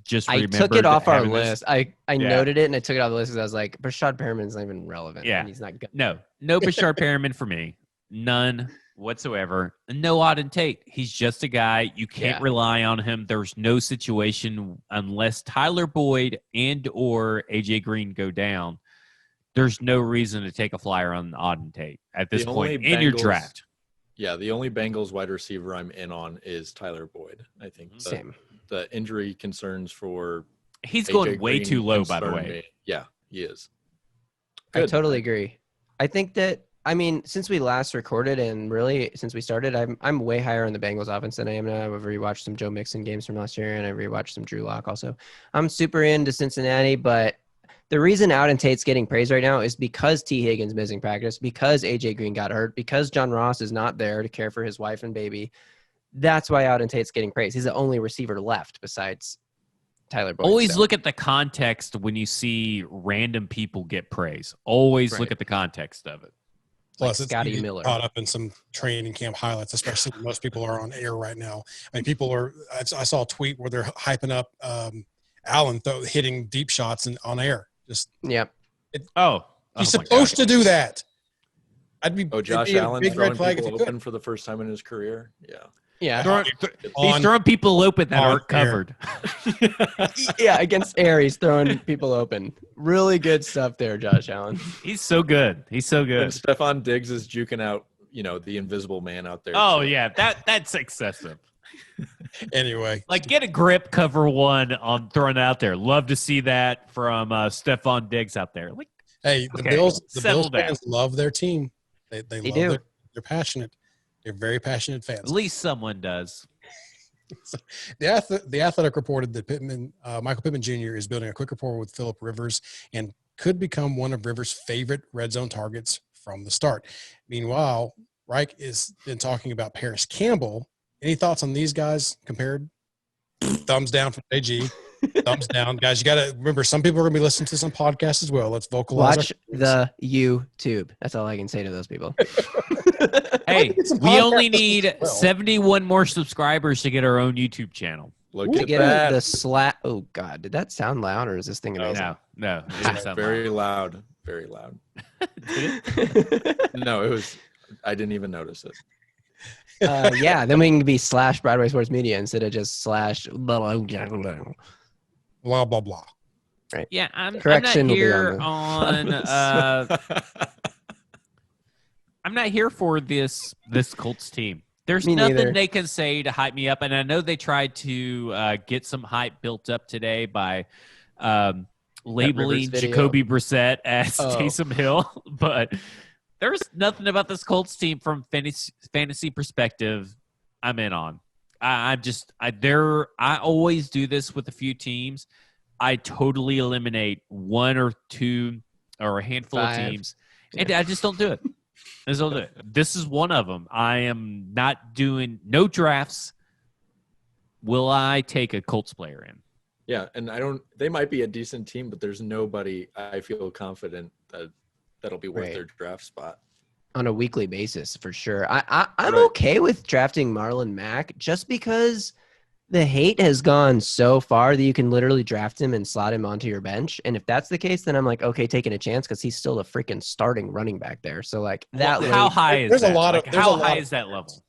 took it off our list. I noted it and I took it off the list because I was like, Brashard Perriman's not even relevant. Yeah. And he's not good. No Brashard Perriman for me. None. whatsoever. No Auden Tate. He's just a guy. You can't rely on him. There's no situation unless Tyler Boyd and or AJ Green go down. There's no reason to take a flyer on Auden Tate at this point in your draft. Yeah, the only Bengals wide receiver I'm in on is Tyler Boyd. I think the injury concerns for he's AJ going way Green too low, by the way. me. Yeah, he is. I totally agree. I think that, I mean, since we last recorded and really since we started, I'm way higher on the Bengals offense than I am now. I've rewatched some Joe Mixon games from last year, and I've rewatched some Drew Lock also. I'm super into Cincinnati, but the reason Auden Tate's getting praised right now is because T. Higgins missing practice, because AJ Green got hurt, because John Ross is not there to care for his wife and baby. That's why Auden Tate's getting praised. He's the only receiver left besides Tyler Boyd. Always look at the context when you see random people get praise. Always look at the context of it. Plus, like Scotty Miller caught up in some training camp highlights, especially when most people are on air right now. I mean, people are. I saw a tweet where they're hyping up Allen hitting deep shots on air. Just he's supposed to do that. I'd be. Josh Allen throwing people open for the first time in his career. Yeah. He's throwing people open that aren't covered. Yeah, against air, he's throwing people open. Really good stuff there, Josh Allen. He's so good. He's so good. And Stephon Diggs is juking out, the invisible man out there. Oh, yeah. That's excessive. Anyway. Like, get a grip, cover one on throwing out there. Love to see that from Stephon Diggs out there. Like, hey, the Bills fans love their team. They love they're passionate. They're very passionate fans. At least someone does. The Athletic reported that Michael Pittman Jr. is building a quick rapport with Phillip Rivers and could become one of Rivers' favorite red zone targets from the start. Meanwhile, Reich has been talking about Parris Campbell. Any thoughts on these guys compared? Thumbs down from AG. Thumbs down. Guys, you got to remember, some people are going to be listening to some podcasts as well. Let's vocalize. Watch the YouTube. That's all I can say to those people. Hey, we only need 71 more subscribers to get our own YouTube channel. Look at that. Oh, God. Did that sound loud, or is this thing amazing? No. It didn't sound very loud. Very loud. No, it was – I didn't even notice it. Yeah, then we can be / Broadway Sports Media instead of just / blah, blah, blah, blah. Right. Yeah, I'm not here I'm not here for this Colts team. There's nothing they can say to hype me up, and I know they tried to get some hype built up today by labeling Jacoby Brissett as Taysom Hill, but there's nothing about this Colts team from fantasy perspective I'm in on. I always do this with a few teams. I totally eliminate one or two or a handful of teams, and I just don't do it. This is one of them. I am not doing no drafts. Will I take a Colts player in? Yeah, and they might be a decent team, but there's nobody I feel confident that'll be worth their draft spot. On a weekly basis, for sure. I'm okay with drafting Marlon Mack just because the hate has gone so far that you can literally draft him and slot him onto your bench. And if that's the case, then I'm like, okay, taking a chance because he's still the freaking starting running back there. So like that. How high is that? How high is that level?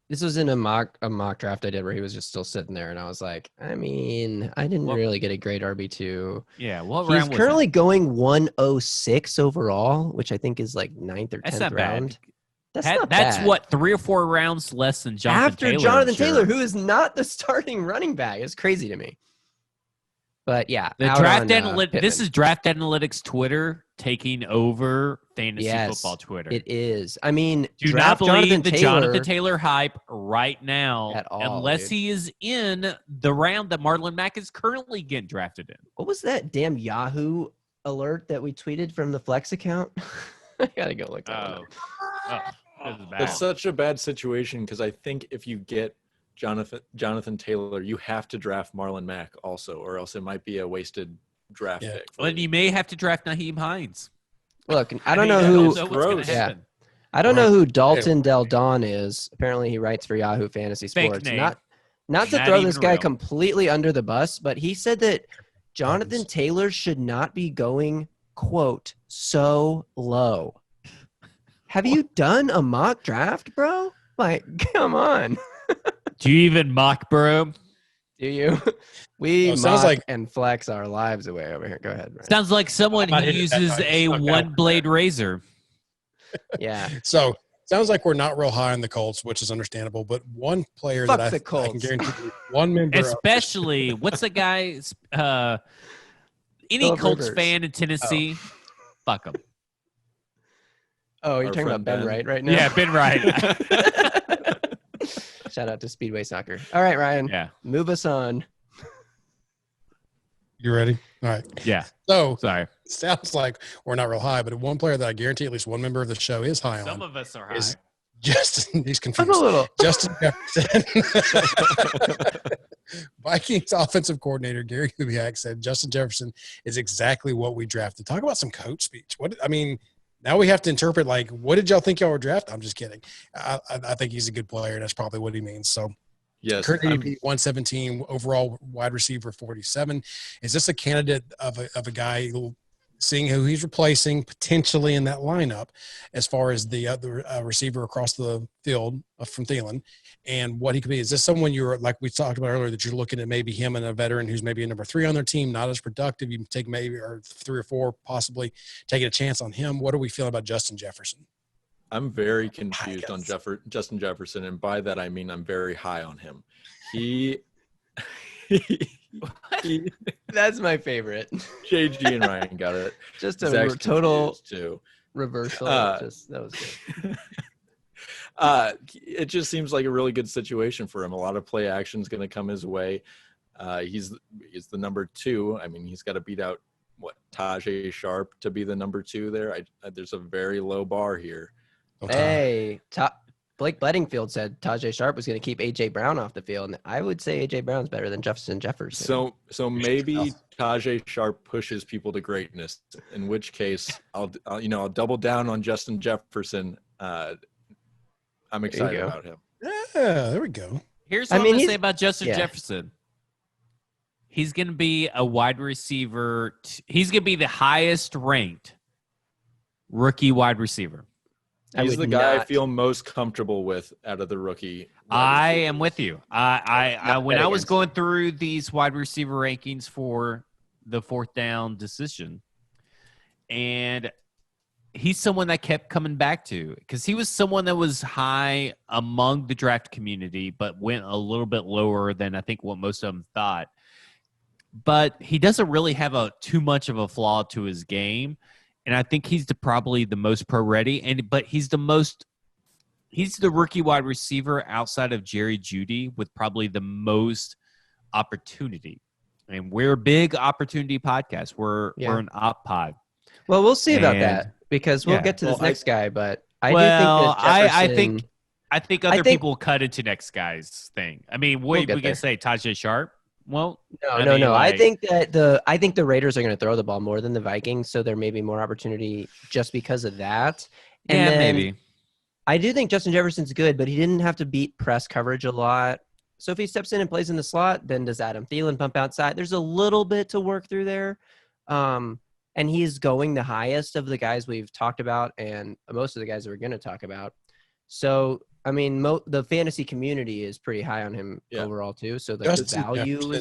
This was in a mock draft I did where he was just still sitting there, and I was like, I mean, I didn't really get a great RB2. Yeah, what round was He's currently going 106 overall, which I think is like 9th or 10th round. That's not bad. That's what, 3 or 4 rounds less than Jonathan Taylor. After Jonathan Taylor, who is not the starting running back. It's crazy to me. But yeah, this is Draft Analytics Twitter taking over fantasy football Twitter. It is. I mean, do not believe the Jonathan Taylor hype right now at all, unless he is in the round that Marlon Mack is currently getting drafted in. What was that damn Yahoo alert that we tweeted from the Flex account? I gotta go look that up. It's such a bad situation because I think if you get Jonathan Taylor, you have to draft Marlon Mack also, or else it might be a wasted draft pick. Well, you may have to draft Nyheim Hines. Look, I don't know who. I don't know who Dalton Del Don is. Apparently, he writes for Yahoo Fantasy Sports. Not to throw this guy completely under the bus, but he said that Jonathan Taylor should not be going, quote, so low. Have you done a mock draft, bro? Like, come on. Do you even mock, bro? Do you? We sounds mock like and flex our lives away over here. Go ahead, Ryan. Sounds like someone I'm not who hitting that uses time. a Okay. one-blade razor. Yeah. So sounds like we're not real high on the Colts, which is understandable. But one player Fuck that the I can Colts. guarantee, one member, Especially, what's the guy? Any Phillip Colts Rivers. fan in Tennessee, fuck him. Oh, you're Our talking about friend Ben Ben. Wright right now? Yeah, Ben Wright. Shout out to Speedway Soccer. All right, Ryan. Yeah, Move us on. you ready? All right. yeah. So Sorry. sounds like we're not real high, but one player that I guarantee at least one member of the show is high Some on of us are high. is Justin. He's I'm a confused. little. Justin Jefferson. Vikings offensive coordinator Gary Kubiak said Justin Jefferson is exactly what we drafted. Talk about some coach speech. Now we have to interpret, like, what did y'all think y'all were drafting? I'm just kidding. I think he's a good player. That's probably what he means. So Yes. current ADP 117, overall wide receiver 47. Is this a candidate of a guy who, seeing who he's replacing potentially in that lineup as far as the other receiver across the field from Thielen and what he could be? Is this someone you're, like we talked about earlier, that you're looking at maybe him and a veteran who's maybe a number 3 on their team, not as productive? You take maybe, or 3 or 4, possibly taking a chance on him. What are we feeling about Justin Jefferson? I'm very confused on Justin Jefferson, and by that I mean I'm very high on him. He That's my favorite. JG and Ryan got it. Just a Zach's total confused too. reversal. That was good. It just seems like a really good situation for him. A lot of play action is going to come his way. He's the number 2. I mean, he's got to beat out Tajay Sharp to be the number 2 there. There's a very low bar here. Hey, Blake Bedingfield said Tajay Sharp was going to keep A.J. Brown off the field, and I would say A.J. Brown's better than Jefferson. So maybe Tajay Sharp pushes people to greatness. In which case, I'll double down on Justin Jefferson. I'm excited about him. Yeah, there we go. Here's what I'm going to he's- say about Justin yeah. Jefferson. He's going to be a wide receiver. He's going to be the highest ranked rookie wide receiver. He's the guy I feel most comfortable with out of the rookie. I am with you. I when I was against going through these wide receiver rankings for the 4th down decision, and he's someone that kept coming back to, because he was someone that was high among the draft community, but went a little bit lower than I think what most of them thought. But he doesn't really have too much of a flaw to his game. And I think he's probably the most pro ready, but he's the rookie wide receiver outside of Jerry Jeudy with probably the most opportunity. And we're a big opportunity podcast. We're an op pod. Well, we'll see about that, because we'll get to this next guy. But I do think that Jefferson, I think other people cut into next guy's thing. I mean, we can say Tajay Sharp. Well, no. I think the Raiders are going to throw the ball more than the Vikings, so there may be more opportunity just because of that. And then maybe. I do think Justin Jefferson's good, but he didn't have to beat press coverage a lot. So if he steps in and plays in the slot, then does Adam Thielen pump outside? There's a little bit to work through there. And he's going the highest of the guys we've talked about and most of the guys that we're going to talk about. So, I mean, the fantasy community is pretty high on him overall too. So the value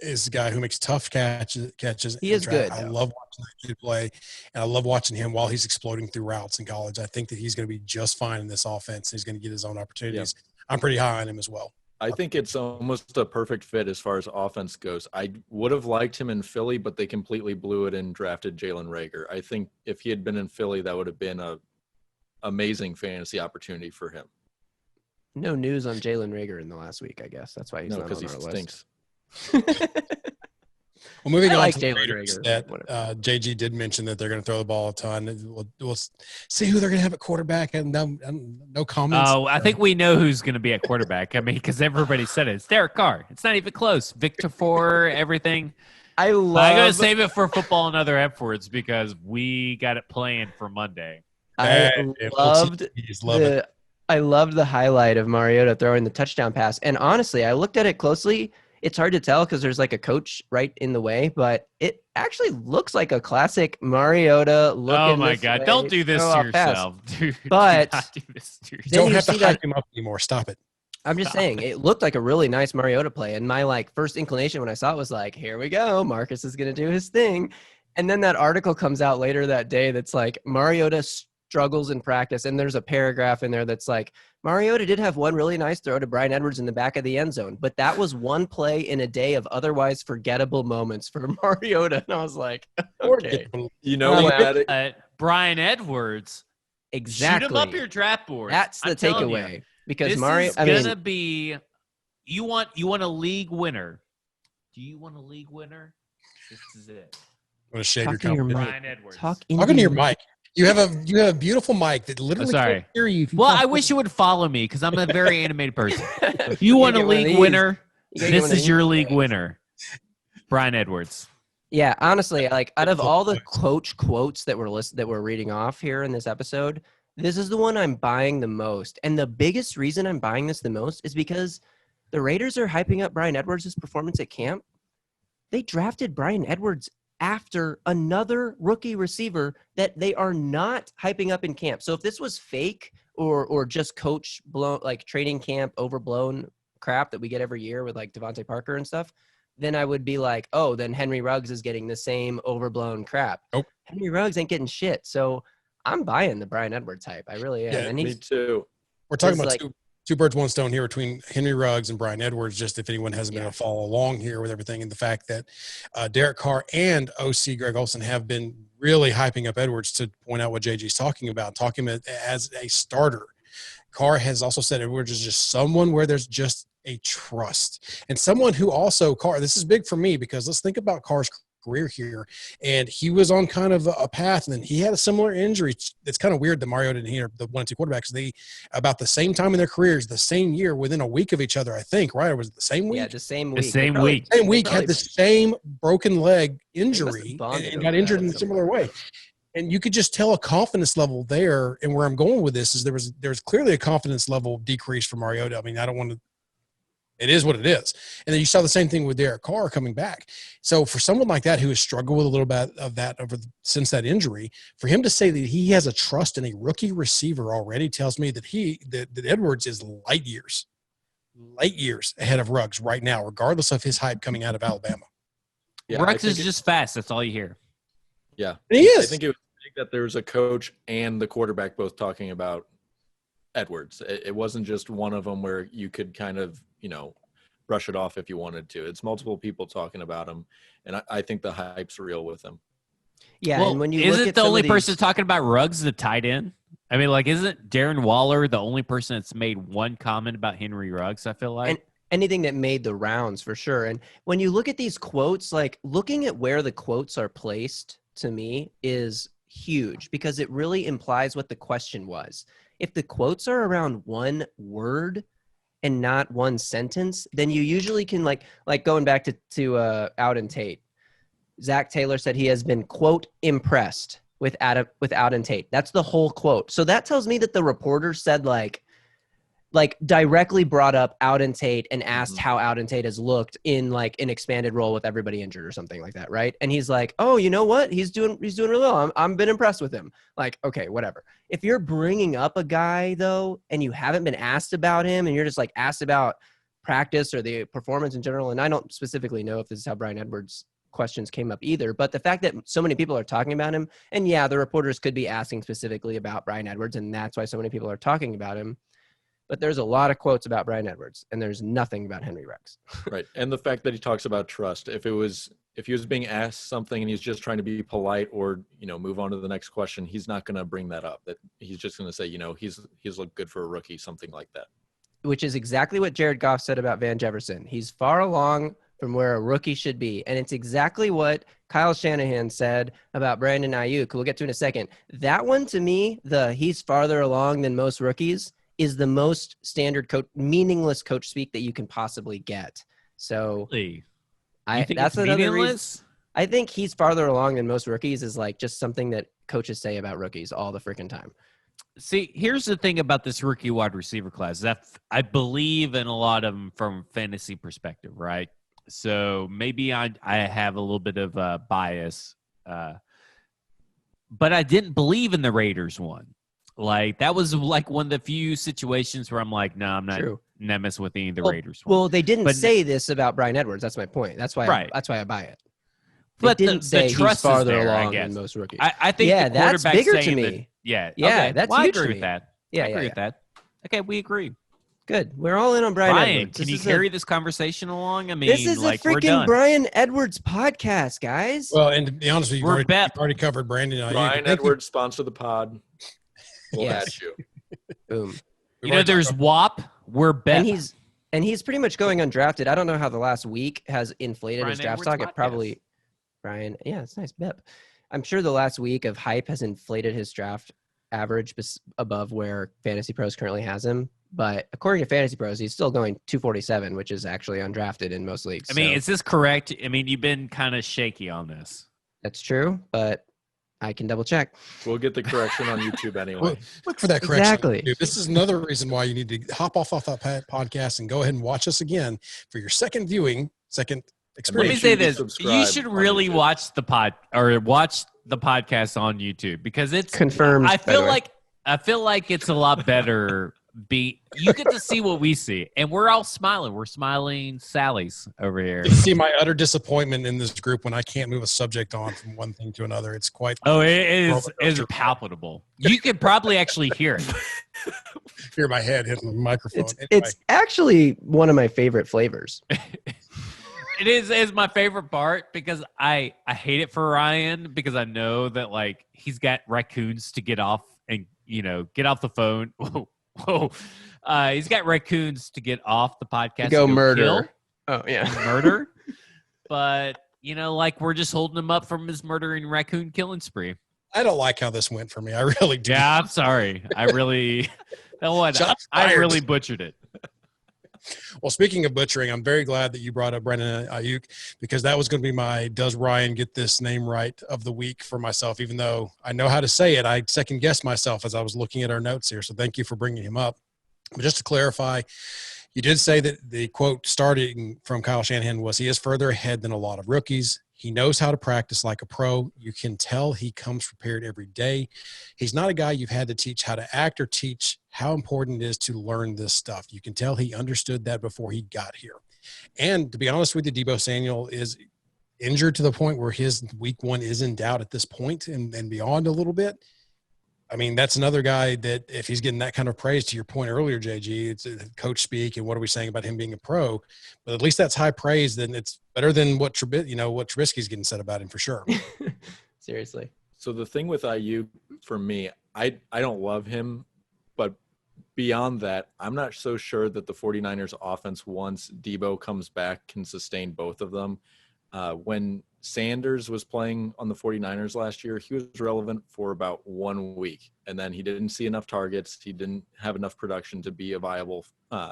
is a guy who makes tough catches. He is good. I love watching that kid play, and I love watching him while he's exploding through routes in college. I think that he's going to be just fine in this offense. He's going to get his own opportunities. Yeah. I'm pretty high on him as well. I think it's almost a perfect fit as far as offense goes. I would have liked him in Philly, but they completely blew it and drafted Jalen Reagor. I think if he had been in Philly, that would have been a amazing fantasy opportunity for him. No news on Jalen Reagor in the last week, I guess. That's why he's not on our list. Stinks. Well, moving on like to Jalen Raiders, Reagor. that JG did mention that they're going to throw the ball a ton. We'll see who they're going to have at quarterback, and no comments. Oh, I think we know who's going to be at quarterback. I mean, because everybody said it. It's Derek Carr. It's not even close. Victor for everything. I'm going to save it for football and other F-words because we got it planned for Monday. I loved the highlight of Mariota throwing the touchdown pass. And honestly, I looked at it closely. it's hard to tell because there's like a coach right in the way, but it actually looks like a classic Mariota looking. Oh my God. Don't do this to yourself, dude. But do not do this to yourself. Don't have to hype him up anymore. Stop it. I'm just saying, it looked like a really nice Mariota play. And my like first inclination when I saw it was like, here we go. Marcus is going to do his thing. And then that article comes out later that day that's like Mariota struggles in practice. And there's a paragraph in there that's like, Mariota did have one really nice throw to Bryan Edwards in the back of the end zone, but that was one play in a day of otherwise forgettable moments for Mariota. And I was like, okay. You know, Bryan Edwards. Exactly. Shoot him up your draft board. That's the takeaway. Because this Mario, is gonna be. You want a league winner? Do you want a league winner? This is it. I'm gonna shave your company. Bryan Edwards. Talking to your mic. You have a beautiful mic that literally can't hear you. Well, I wish you would follow me because I'm a very animated person. If you want a league winner, this is your league winner. Bryan Edwards. Yeah, honestly, like out of all the coach quotes that we're reading off here in this episode, this is the one I'm buying the most. And the biggest reason I'm buying this the most is because the Raiders are hyping up Bryan Edwards' performance at camp. They drafted Bryan Edwards after another rookie receiver that they are not hyping up in camp. So if this was fake or just coach blown, like training camp overblown crap that we get every year with like Devontae Parker and stuff, then I would be like, oh, then Henry Ruggs is getting the same overblown crap. Nope. Henry Ruggs ain't getting shit. So I'm buying the Bryan Edwards hype. I really am. Yeah, and me too. We're talking about two birds, one stone here between Henry Ruggs and Bryan Edwards, just if anyone hasn't been able to follow along here with everything, and the fact that Derek Carr and OC Greg Olsen have been really hyping up Edwards to point out what JG's talking about, talking as a starter. Carr has also said Edwards is just someone where there's just a trust, and someone who also Carr, this is big for me because let's think about Carr's career here, and he was on kind of a path, and then he had a similar injury. It's kind of weird that Mariota and he are the 1 and 2 quarterbacks. They about the same time in their careers, the same year, within a week of each other, I think. Right? Or was it the same week? Yeah, the same week. Same week had the same broken leg injury and got injured in a similar way. And you could just tell a confidence level there. And where I'm going with this is there was clearly a confidence level decrease for Mariota. I mean, I don't want to. It is what it is. And then you saw the same thing with Derek Carr coming back. So for someone like that who has struggled with a little bit of that since that injury, for him to say that he has a trust in a rookie receiver already tells me that that Edwards is light years ahead of Ruggs right now, regardless of his hype coming out of Alabama. Yeah, Ruggs is just fast. That's all you hear. Yeah. And he is. I think it was big that there was a coach and the quarterback both talking about Edwards. It wasn't just one of them where you could kind of, brush it off if you wanted to. It's multiple people talking about him, and I think the hype's real with him. Yeah, well, and when you isn't the only person talking about Ruggs the tight end? I mean, like, isn't Darren Waller the only person that's made one comment about Henry Ruggs, I feel like? And anything that made the rounds for sure. And when you look at these quotes, like looking at where the quotes are placed to me is huge because it really implies what the question was. If the quotes are around one word and not one sentence, then you usually can like going back to Auden Tate. Zac Taylor said he has been, quote, impressed with Auden Tate. That's the whole quote. So that tells me that the reporter said like directly brought up Auden Tate and asked how Auden Tate has looked in like an expanded role with everybody injured or something like that, right? And he's like, oh, you know what? He's doing really well. I'm been impressed with him. Like, okay, whatever. If you're bringing up a guy though, and you haven't been asked about him, and you're just like asked about practice or the performance in general, and I don't specifically know if this is how Bryan Edwards questions came up either, but the fact that so many people are talking about him, and yeah, the reporters could be asking specifically about Bryan Edwards, and that's why so many people are talking about him. But there's a lot of quotes about Bryan Edwards, and there's nothing about Henry Ruggs. Right, and the fact that he talks about trust. If he was being asked something and he's just trying to be polite or move on to the next question, he's not going to bring that up. That he's just going to say he's looked good for a rookie, something like that. Which is exactly what Jared Goff said about Van Jefferson. He's far along from where a rookie should be, and it's exactly what Kyle Shanahan said about Brandon Ayuk. We'll get to in a second. That one to me, he's farther along than most rookies, is the most standard meaningless coach speak that you can possibly get. So really? That's another reason. I think he's farther along than most rookies is like just something that coaches say about rookies all the freaking time. See, here's the thing about this rookie wide receiver class. That I believe in a lot of them from fantasy perspective, right? So maybe I have a little bit of bias. But I didn't believe in the Raiders one. Like, that was like one of the few situations where I'm like, no, I'm not messing with any of the Raiders one. Well, they didn't say this about Brian Edwards. That's my point. That's why I buy it. They but didn't say the trust he's farther is there, along I guess. than most rookies. I think the that's quarterback bigger to saying me. That, Yeah, that's I huge agree to with me. that. Yeah, I agree with that. Okay, we agree. Good. We're all in on Brian Edwards. Can you carry this conversation along? I mean, this is like, a freaking Brian Edwards podcast, guys. Well, and to be honest with you, We're you've already covered Brandon. Brian Edwards, sponsor the pod. We'll at you. Boom. You know, there's WAP. We're bet. And he's pretty much going undrafted. I don't know how the last week has inflated Brian his draft Edwards stock. It probably Brian. Yeah, it's nice. Bep. I'm sure the last week of hype has inflated his draft average above where Fantasy Pros currently has him. But according to Fantasy Pros, he's still going 247, which is actually undrafted in most leagues. I mean, is this correct? I mean, you've been kind of shaky on this. That's true, but I can double check. We'll get the correction on YouTube anyway. Well, look for that correction. Exactly. Dude. This is another reason why you need to hop off that podcast and go ahead and watch us again for your second viewing, second experience. Let me say this: you should really watch the podcast on YouTube because it's confirmed. I feel like it's a lot better. You get to see what we see, and we're all smiling. We're smiling Sally's over here. You see my utter disappointment in this group when I can't move a subject on from one thing to another. It's quite it is palpable. You could probably actually hear it. Hear my head hitting the microphone. It's actually one of my favorite flavors. It is my favorite part because I hate it for Ryan because I know that like he's got raccoons to get off and get off the phone. Whoa. He's got raccoons to get off the podcast. To go murder. Kill. Oh, yeah. Murder. But, like we're just holding him up from his murdering raccoon killing spree. I don't like how this went for me. I really do. Yeah, I'm sorry. I really butchered it. Well, speaking of butchering, I'm very glad that you brought up Brandon Ayuk because that was going to be my does Ryan get this name right of the week for myself, even though I know how to say it. I second-guessed myself as I was looking at our notes here, so thank you for bringing him up. But just to clarify, you did say that the quote starting from Kyle Shanahan was he is further ahead than a lot of rookies. He knows how to practice like a pro. You can tell he comes prepared every day. He's not a guy you've had to teach how to act or teach how important it is to learn this stuff. You can tell he understood that before he got here. And to be honest with you, Deebo Samuel is injured to the point where his week one is in doubt at this point and beyond a little bit. I mean, that's another guy that if he's getting that kind of praise, to your point earlier, JG, it's coach speak and what are we saying about him being a pro? But at least that's high praise. Then it's better than what Trubisky's getting said about him for sure. Seriously. So the thing with IU for me, I don't love him, but beyond that, I'm not so sure that the 49ers offense, once Deebo comes back, can sustain both of them. When Sanders was playing on the 49ers last year, he was relevant for about 1 week, and then he didn't see enough targets. He didn't have enough production to be a viable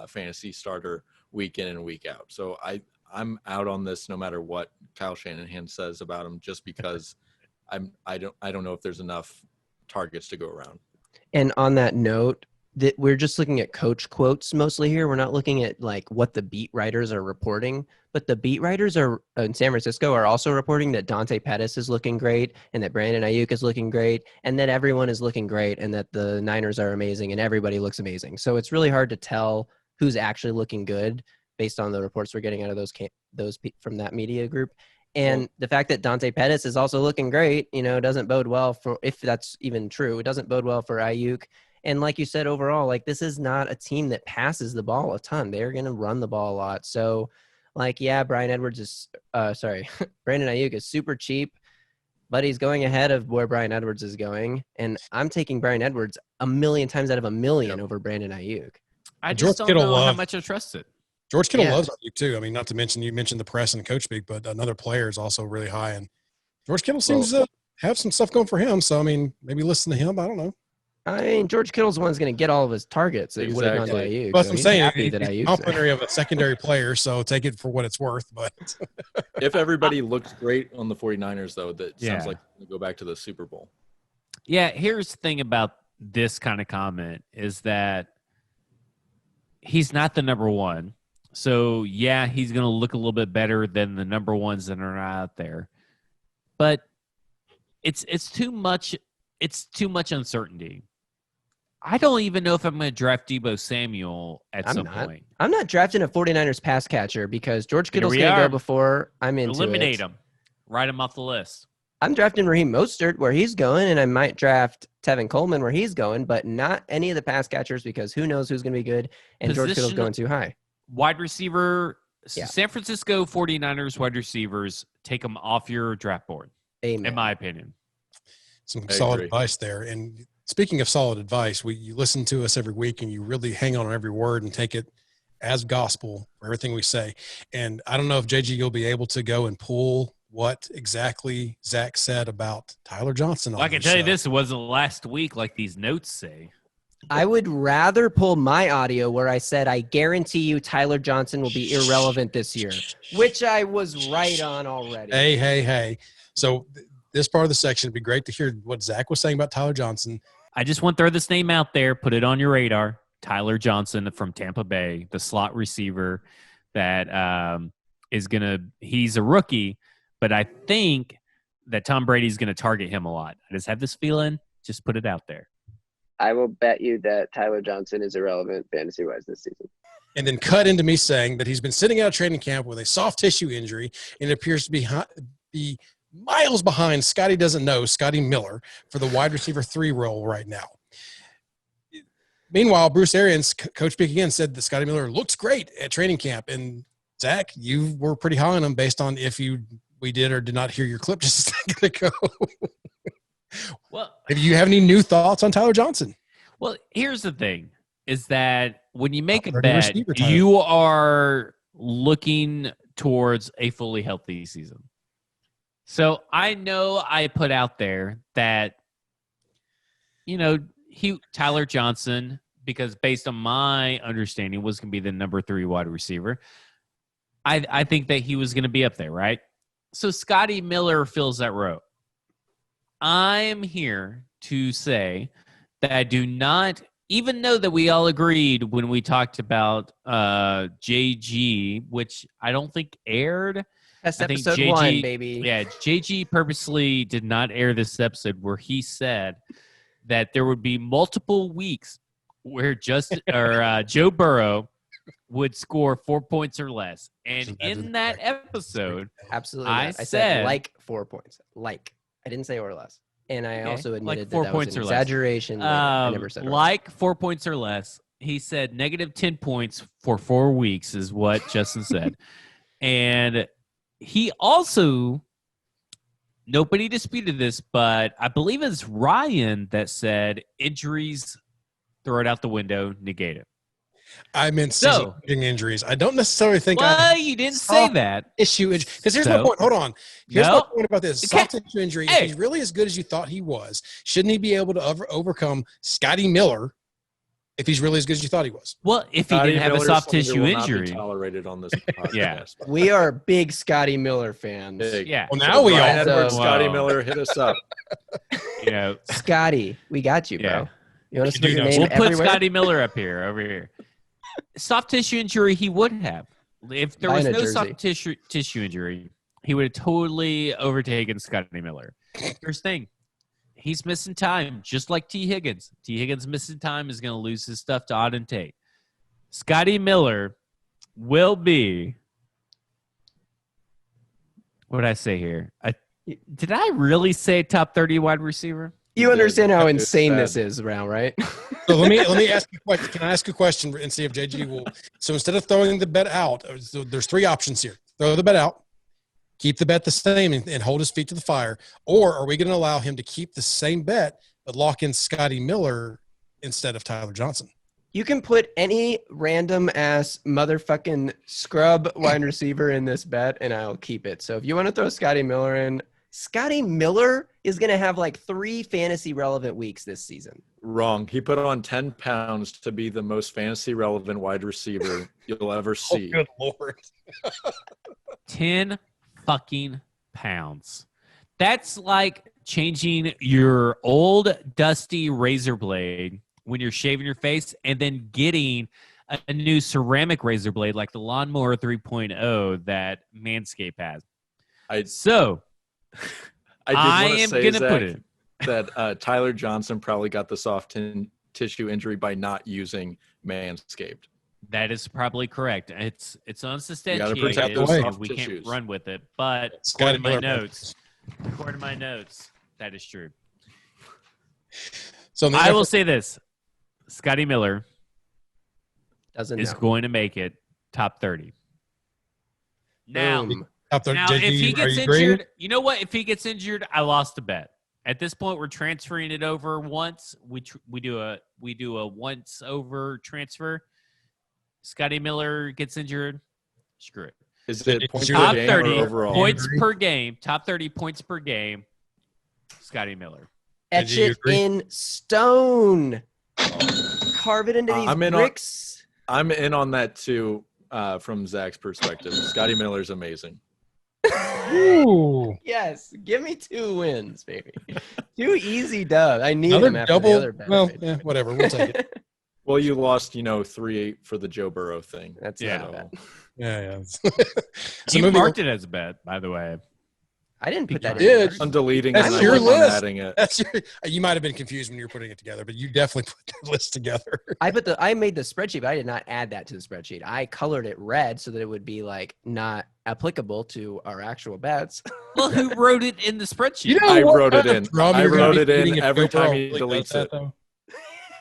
fantasy starter week in and week out. So I'm out on this no matter what Kyle Shanahan says about him, just because I don't know if there's enough targets to go around. And on that note, that we're just looking at coach quotes mostly here. We're not looking at like what the beat writers are reporting, but the beat writers are in San Francisco are also reporting that Auden Tate is looking great and that Brandon Ayuk is looking great and that everyone is looking great and that the Niners are amazing and everybody looks amazing. So it's really hard to tell who's actually looking good based on the reports we're getting out of those from that media group. And the fact that Auden Tate is also looking great, doesn't bode well for, if that's even true, it doesn't bode well for Ayuk. And like you said, overall, like this is not a team that passes the ball a ton. They're going to run the ball a lot. So Brandon Ayuk is super cheap, but he's going ahead of where Bryan Edwards is going. And I'm taking Bryan Edwards 1,000,000 times out of 1,000,000 over Brandon Ayuk. I just don't know how much I trust it. George Kittle loves Ayuk too. I mean, not to mention, you mentioned the press and coach speak, but another player is also really high. And George Kittle seems to have some stuff going for him. So, I mean, maybe listen to him. I don't know. I mean, George Kittle's the one's going to get all of his targets. It would have gone to Ayuk. But I'm saying he's complimentary of a secondary player, so take it for what it's worth. But if everybody looks great on the 49ers, though, that sounds like we go back to the Super Bowl. Yeah, here's the thing about this kind of comment is that he's not the number one. So, yeah, he's going to look a little bit better than the number ones that are out there. But it's too much. It's too much uncertainty. I don't even know if I'm going to draft Deebo Samuel at some point. I'm not drafting a 49ers pass catcher because George Kittle's going to go before I'm into Eliminate him. Write him off the list. I'm drafting Raheem Mostert where he's going, and I might draft Tevin Coleman where he's going, but not any of the pass catchers because who knows who's going to be good, and George Kittle's going too high. Wide receiver, San Francisco 49ers wide receivers, take them off your draft board. Amen. In my opinion. Some solid advice there. And speaking of solid advice, you listen to us every week and you really hang on every word and take it as gospel for everything we say. And I don't know if JG, you'll be able to go and pull what exactly Zach said about Tyler Johnson. Well, I can tell you this, it wasn't last week like these notes say. I would rather pull my audio where I said, I guarantee you Tyler Johnson will be irrelevant this year, which I was right on already. Hey. So this part of the section, it'd be great to hear what Zach was saying about Tyler Johnson. I just want to throw this name out there, put it on your radar. Tyler Johnson from Tampa Bay, the slot receiver that he's a rookie, but I think that Tom Brady's going to target him a lot. I just have this feeling, just put it out there. I will bet you that Tyler Johnson is irrelevant fantasy-wise this season. And then cut into me saying that he's been sitting out of training camp with a soft tissue injury and it appears to be miles behind Scotty Miller for the wide receiver 3 role right now. Meanwhile, Bruce Arians, coach speak again, said that Scotty Miller looks great at training camp. And Zach, you were pretty high on him based on if we did or did not hear your clip just a second ago. Well, do you have any new thoughts on Tyler Johnson? Well, here's the thing, is that when you make a bet, you are looking towards a fully healthy season. So I know I put out there that, Tyler Johnson, because based on my understanding, was going to be the number 3 wide receiver. I think that he was going to be up there, right? So Scotty Miller fills that role. I'm here to say that I do not, even though that we all agreed when we talked about JG, which I don't think aired. That's I think episode JG, 1, baby. Yeah, JG purposely did not air this episode where he said that there would be multiple weeks where Joe Burrow would score 4 points or less. And in that episode, absolutely, I said like 4 points. I didn't say or less. And I also admitted like 4 that points was an or exaggeration. I never said like 4 points or less. He said negative 10 points for 4 weeks is what Justin said. And he also, nobody disputed this, but I believe it's Ryan that said injuries, throw it out the window, negate it. I meant season-ending injuries. I don't necessarily think. Well, you didn't say that. Issue injury. Because here's my point. Hold on. Here's my point about this. Soft tissue injury. If he's really as good as you thought he was, shouldn't he be able to overcome Scotty Miller? If he's really as good as you thought he was. Well, if he didn't have a soft tissue injury, tolerated on this podcast. Yeah, we are big Scotty Miller fans. Big. Yeah. Well, now we are. Scotty Miller, hit us up. Scotty, we got you, bro. You want to spell your name We'll everywhere? put Scotty Miller up here, over here. Soft tissue injury, he would have. If there was no soft tissue injury, he would have totally overtaken Scotty Miller. Here's the thing. He's missing time, just like T. Higgins. T. Higgins missing time is going to lose his stuff to Auden Tate. Scotty Miller will be, what did I say here? Did I really say top 30 wide receiver? You understand how insane this is, Brown, right? So let me ask you a question. Can I ask a question and see if JG will? So instead of throwing the bet out, there's 3 options here. Throw the bet out, keep the bet the same, and hold his feet to the fire. Or are we going to allow him to keep the same bet but lock in Scotty Miller instead of Tyler Johnson? You can put any random ass motherfucking scrub wide receiver in this bet, and I'll keep it. So if you want to throw Scotty Miller in, Scotty Miller is going to have like 3 fantasy relevant weeks this season. Wrong. He put on 10 pounds to be the most fantasy relevant wide receiver you'll ever see. Oh, good Lord. 10 fucking pounds. That's like changing your old dusty razor blade when you're shaving your face and then getting a new ceramic razor blade like the Lawnmower 3.0 that Manscaped has. I did want to say, Zach, put it that Tyler Johnson probably got the soft tissue injury by not using Manscaped. That is probably correct. It's unsubstantiated. You gotta protect those soft we tissues. Can't run with it. But according to my notes, that is true. So I will say this: Scotty Miller is going to make it top 30. Now, if he gets injured, you know what? If he gets injured, I lost a bet. At this point, we're transferring it over once. We do a once over transfer. Scotty Miller gets injured. Screw it. Is it points top per game 30 or overall? points per game? Top 30 points per game. Scotty Miller. Etch it in stone. Carve it into these bricks. I'm in on that too. From Zach's perspective, Scotty Miller's amazing. Ooh. Yes, give me 2 wins, baby. 2 easy dubs. I need another them after double. the other bet. Well, whatever. We'll take it. Well, you lost, 3-8 for the Joe Burrow thing. That's not a bet. Yeah. So you marked it as a bet, by the way. I didn't put that in. I'm deleting That's it. your list. Adding it. You might have been confused when you were putting it together, but you definitely put the list together. I made the spreadsheet, but I did not add that to the spreadsheet. I colored it red so that it would be like not applicable to our actual bets. Well, who wrote it in the spreadsheet? I wrote it in. I wrote it in every time he deletes it.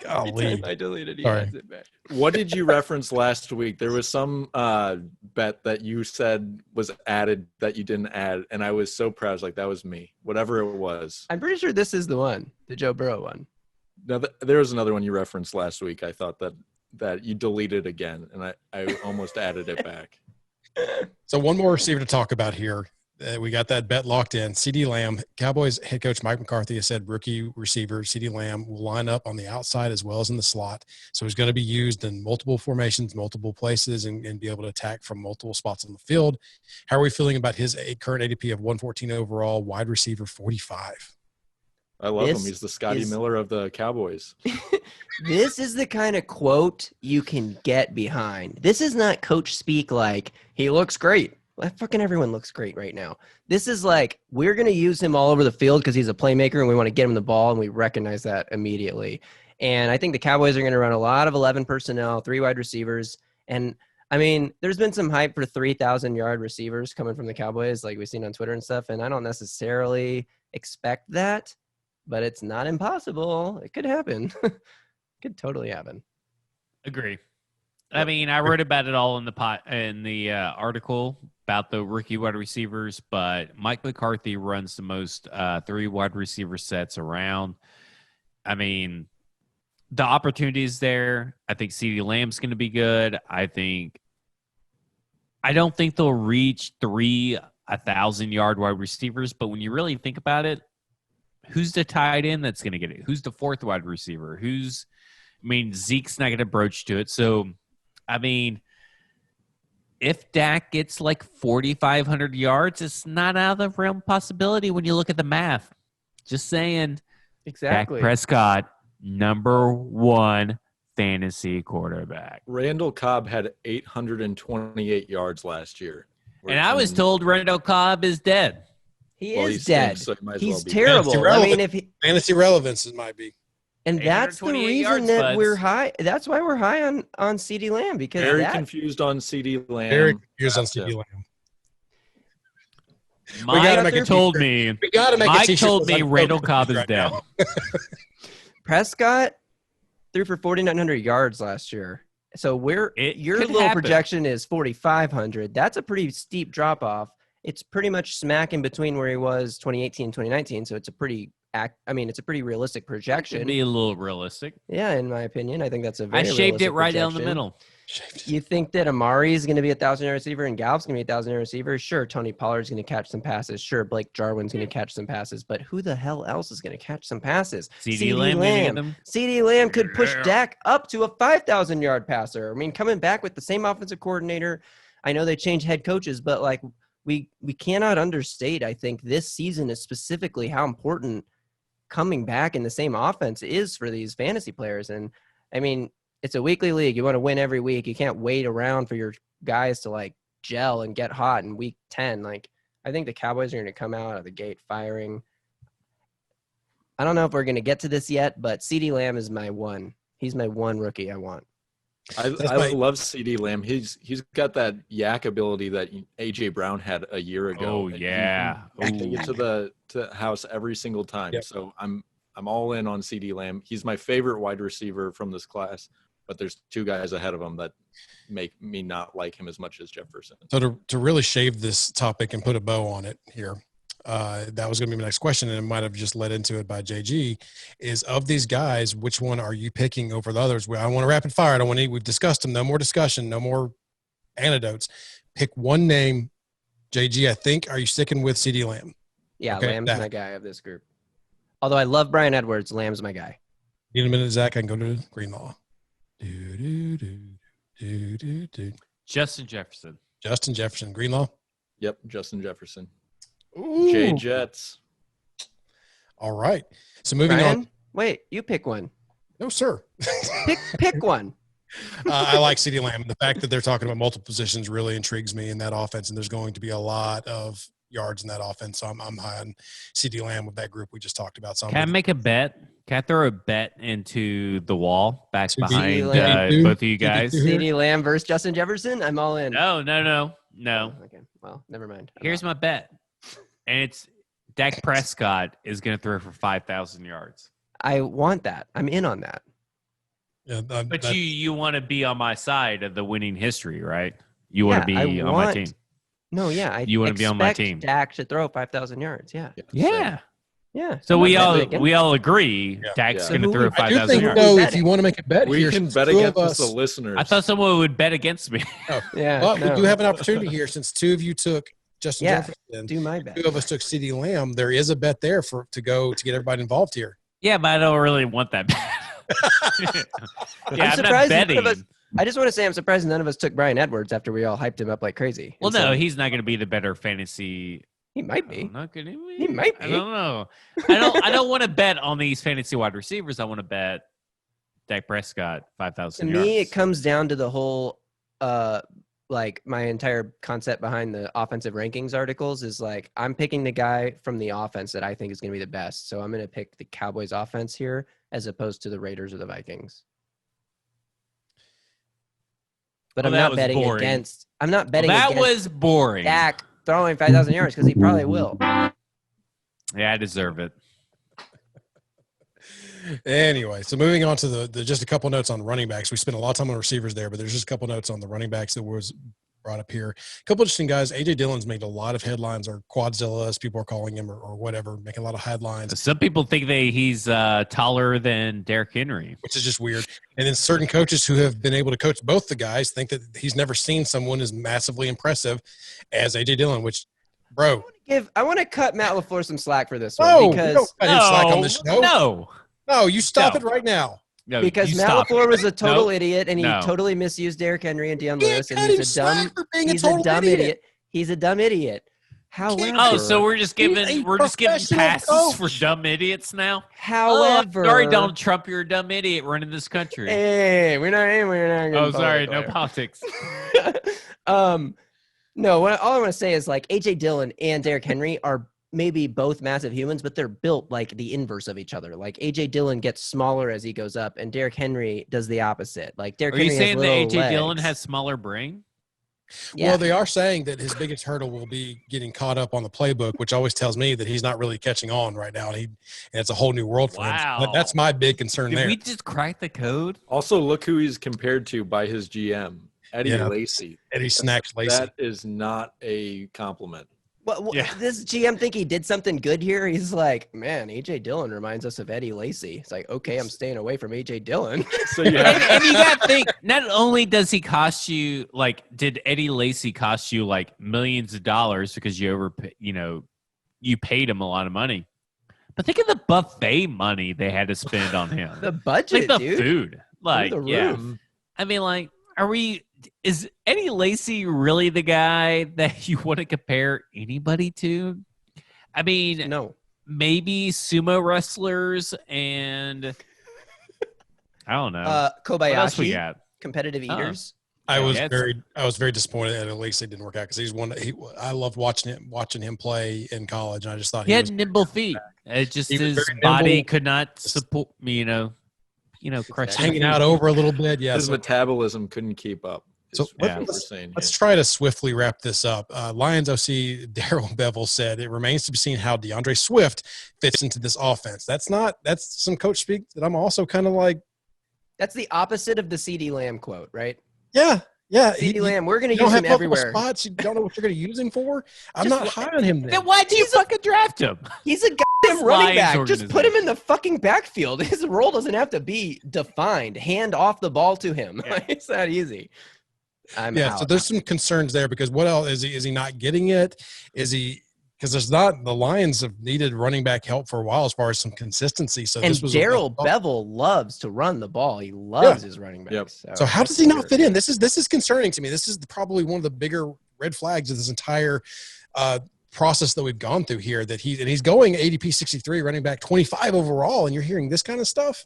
I deleted it. What did you reference last week? There was some bet that you said was added that you didn't add, and I was so proud. I was like, that was me. Whatever it was. I'm pretty sure this is the one, the Joe Burrow one. No, there was another one you referenced last week. I thought that you deleted again, and I almost added it back. So one more receiver to talk about here. We got that bet locked in. CeeDee Lamb, Cowboys head coach Mike McCarthy has said rookie receiver CeeDee Lamb will line up on the outside as well as in the slot. So he's going to be used in multiple formations, multiple places, and be able to attack from multiple spots on the field. How are we feeling about his current ADP of 114 overall, wide receiver 45? I love him. He's the Scotty Miller of the Cowboys. This is the kind of quote you can get behind. This is not coach speak like, he looks great. Fucking everyone looks great right now. This is like, we're going to use him all over the field because he's a playmaker and we want to get him the ball, and we recognize that immediately. And I think the Cowboys are going to run a lot of 11 personnel, 3 wide receivers. And, I mean, there's been some hype for 3,000-yard receivers coming from the Cowboys, like we've seen on Twitter and stuff, and I don't necessarily expect that, but it's not impossible. It could happen. It could totally happen. Agree. I mean, I wrote about it all in the article about the rookie wide receivers, but Mike McCarthy runs the most 3 wide receiver sets around. I mean, the opportunity is there. I think CeeDee Lamb's going to be good. I don't think they'll reach 3 1,000-yard wide receivers, but when you really think about it, who's the tight end that's going to get it? Who's the 4th wide receiver? Zeke's not going to broach to it. So, I mean, if Dak gets like 4,500 yards, it's not out of the realm of possibility when you look at the math. Just saying. Exactly. Dak Prescott, number 1 fantasy quarterback. Randall Cobb had 828 yards last year. And I was told Randall Cobb is dead. He is dead. So he's terrible. I mean, fantasy relevance it might be. And that's the reason that we're high. That's why we're high on CeeDee Lamb, because very confused on CeeDee Lamb. Very confused on CeeDee Lamb. Mike told me Randall Cobb is dead. Prescott threw for 4,900 yards last year. So your little projection is 4,500. That's a pretty steep drop off. It's pretty much smack in between where he was 2018 and 2019. So it's a pretty realistic projection. It'd be a little realistic. Yeah, in my opinion. I think that's a very I shaved it right projection. down the middle. You think that Amari is going to be a 1,000-yard receiver and Gallup's going to be a 1,000-yard receiver? Sure, Tony Pollard's going to catch some passes. Sure, Blake Jarwin's going to catch some passes. But who the hell else is going to catch some passes? CeeDee Lamb. CeeDee Lamb could push Dak up to a 5,000-yard passer. I mean, coming back with the same offensive coordinator. I know they changed head coaches, but like we cannot understate, I think, this season is specifically how important coming back in the same offense is for these fantasy players. And I mean, it's a weekly league. You want to win every week. You can't wait around for your guys to like gel and get hot in week 10. Like, I think the Cowboys are going to come out of the gate firing. I don't know if we're going to get to this yet, but CeeDee Lamb is my one. He's my one rookie I want. I love CeeDee Lamb. He's got that yak ability that AJ Brown had a year ago. Oh yeah, he can get to the house every single time. Yep. So I'm all in on CeeDee Lamb. He's my favorite wide receiver from this class, but there's two guys ahead of him that make me not like him as much as Jefferson. So to really shave this topic and put a bow on it here, that was going to be my next question, and it might have just led into it by JG, is of these guys, which one are you picking over the others? I don't want to rapid fire. I don't want to, we've discussed them. No more discussion, no more anecdotes. Pick one name. JG, I think, are you sticking with CeeDee Lamb? Yeah, okay, Lamb's my guy of this group. Although I love Bryan Edwards, Lamb's my guy. In a minute, Zach, I can go to Greenlaw. Justin Jefferson. Justin Jefferson. Greenlaw? Yep, Justin Jefferson. Ooh. J Jets. All right. So moving on. Wait, you pick one. No, sir. pick one. I like CeeDee Lamb. The fact that they're talking about multiple positions really intrigues me in that offense, and there's going to be a lot of yards in that offense. So I'm high on CeeDee Lamb with that group we just talked about. So can I make a bet? Can I throw a bet into the wall back behind both of you guys? CeeDee Lamb versus Justin Jefferson? I'm all in. No. Okay, well, never mind. Here's my bet. And it's Dak Prescott is going to throw for 5,000 yards. I want that. I'm in on that. Yeah, but you want to be on my side of the winning history, right? You want to be on my team. No, yeah. You want to be on my team. Dak should throw 5,000 yards. Yeah. Yeah. So we all agree Dak's going to throw 5,000 yards. No, if you want to make a bet, we can bet against the listeners. I thought someone would bet against me. Oh, yeah. But we do have an opportunity here since two of you took Justin Jefferson. Do my bet. Two of us took CeeDee Lamb. There is a bet there to get everybody involved here. Yeah, but I don't really want that bet. I'm surprised none of us, I just want to say I'm surprised none of us took Bryan Edwards after we all hyped him up like crazy. Well, no, he's not going to be the better fantasy. He might be. He might be. I don't know. I don't want to bet on these fantasy wide receivers. I want to bet Dak Prescott 5,000 yards. To me, it comes down to the whole like my entire concept behind the offensive rankings articles is like I'm picking the guy from the offense that I think is going to be the best. So I'm going to pick the Cowboys offense here as opposed to the Raiders or the Vikings. But I'm not betting against. I'm not betting against. That was boring. Dak throwing 5,000 yards because he probably will. Yeah, I deserve it. Anyway, so moving on to the just a couple notes on running backs. We spent a lot of time on receivers there, but there's just a couple notes on the running backs that was brought up here. A couple interesting guys. A.J. Dillon's made a lot of headlines, or Quadzilla, as people are calling him, or whatever, making a lot of headlines. Some people think he's taller than Derrick Henry, which is just weird. And then certain coaches who have been able to coach both the guys think that he's never seen someone as massively impressive as A.J. Dillon, which, bro. I want to cut Matt LaFleur some slack for this one. Because don't cut him slack on this show. No, you stop it right now. No, because Matt LaFleur was a total idiot, and he totally misused Derrick Henry and Deion Lewis, and he's a dumb idiot. He's a dumb idiot. However, so we're just giving passes for dumb idiots now. However, sorry, Donald Trump, you're a dumb idiot running this country. Hey, we're not. Oh, sorry, no politics. No, all I want to say is like AJ Dillon and Derrick Henry are maybe both massive humans, but they're built like the inverse of each other. Like AJ Dillon gets smaller as he goes up, and Derrick Henry does the opposite. Like Derrick Henry. Are you saying that AJ Dillon has smaller brain? Yeah. Well, they are saying that his biggest hurdle will be getting caught up on the playbook, which always tells me that he's not really catching on right now. And it's a whole new world for him. But that's my big concern there. Did we just crack the code? Also, look who he's compared to by his GM, Eddie Lacy. Eddie Snacks Lacy. That is not a compliment. Well, this GM think he did something good here. He's like, man, AJ Dillon reminds us of Eddie Lacy. It's like, okay, I'm staying away from AJ Dillon. So and you got to think, not only does he cost you, like, did Eddie Lacy cost you like millions of dollars because you paid him a lot of money, but think of the buffet money they had to spend on him. The budget, like the dude. Food, like I mean, like, is Eddie Lacy really the guy that you want to compare anybody to? I mean, no. Maybe sumo wrestlers and I don't know. Kobayashi. What else we got? Competitive eaters. I was very disappointed that at least it didn't work out because he's one. I loved watching him play in college, and I just thought he had nimble feet. It just his body could not support me. Crush hanging out over a little bit. Yeah, his metabolism couldn't keep up. So let's try to swiftly wrap this up. Lions OC Darrell Bevel said it remains to be seen how DeAndre Swift fits into this offense. That's some coach speak that I'm also kind of like. That's the opposite of the CeeDee Lamb quote, right? Yeah. CeeDee Lamb, we're going to use him everywhere. Spots, you don't know what you're going to use him for. I'm not high on him. Then why do you fucking draft him? He's a goddamn running back. Just put him in the fucking backfield. His role doesn't have to be defined. Hand off the ball to him. Yeah. It's that easy. So there's some concerns there because what else is he not getting it? Is he? Because the Lions have needed running back help for a while as far as some consistency. So Darrell Bevel loves to run the ball. He loves his running back. Yep. So how does he not fit in? This is concerning to me. This is probably one of the bigger red flags of this entire process that we've gone through here. That he's going ADP 63, running back 25 overall, and you're hearing this kind of stuff.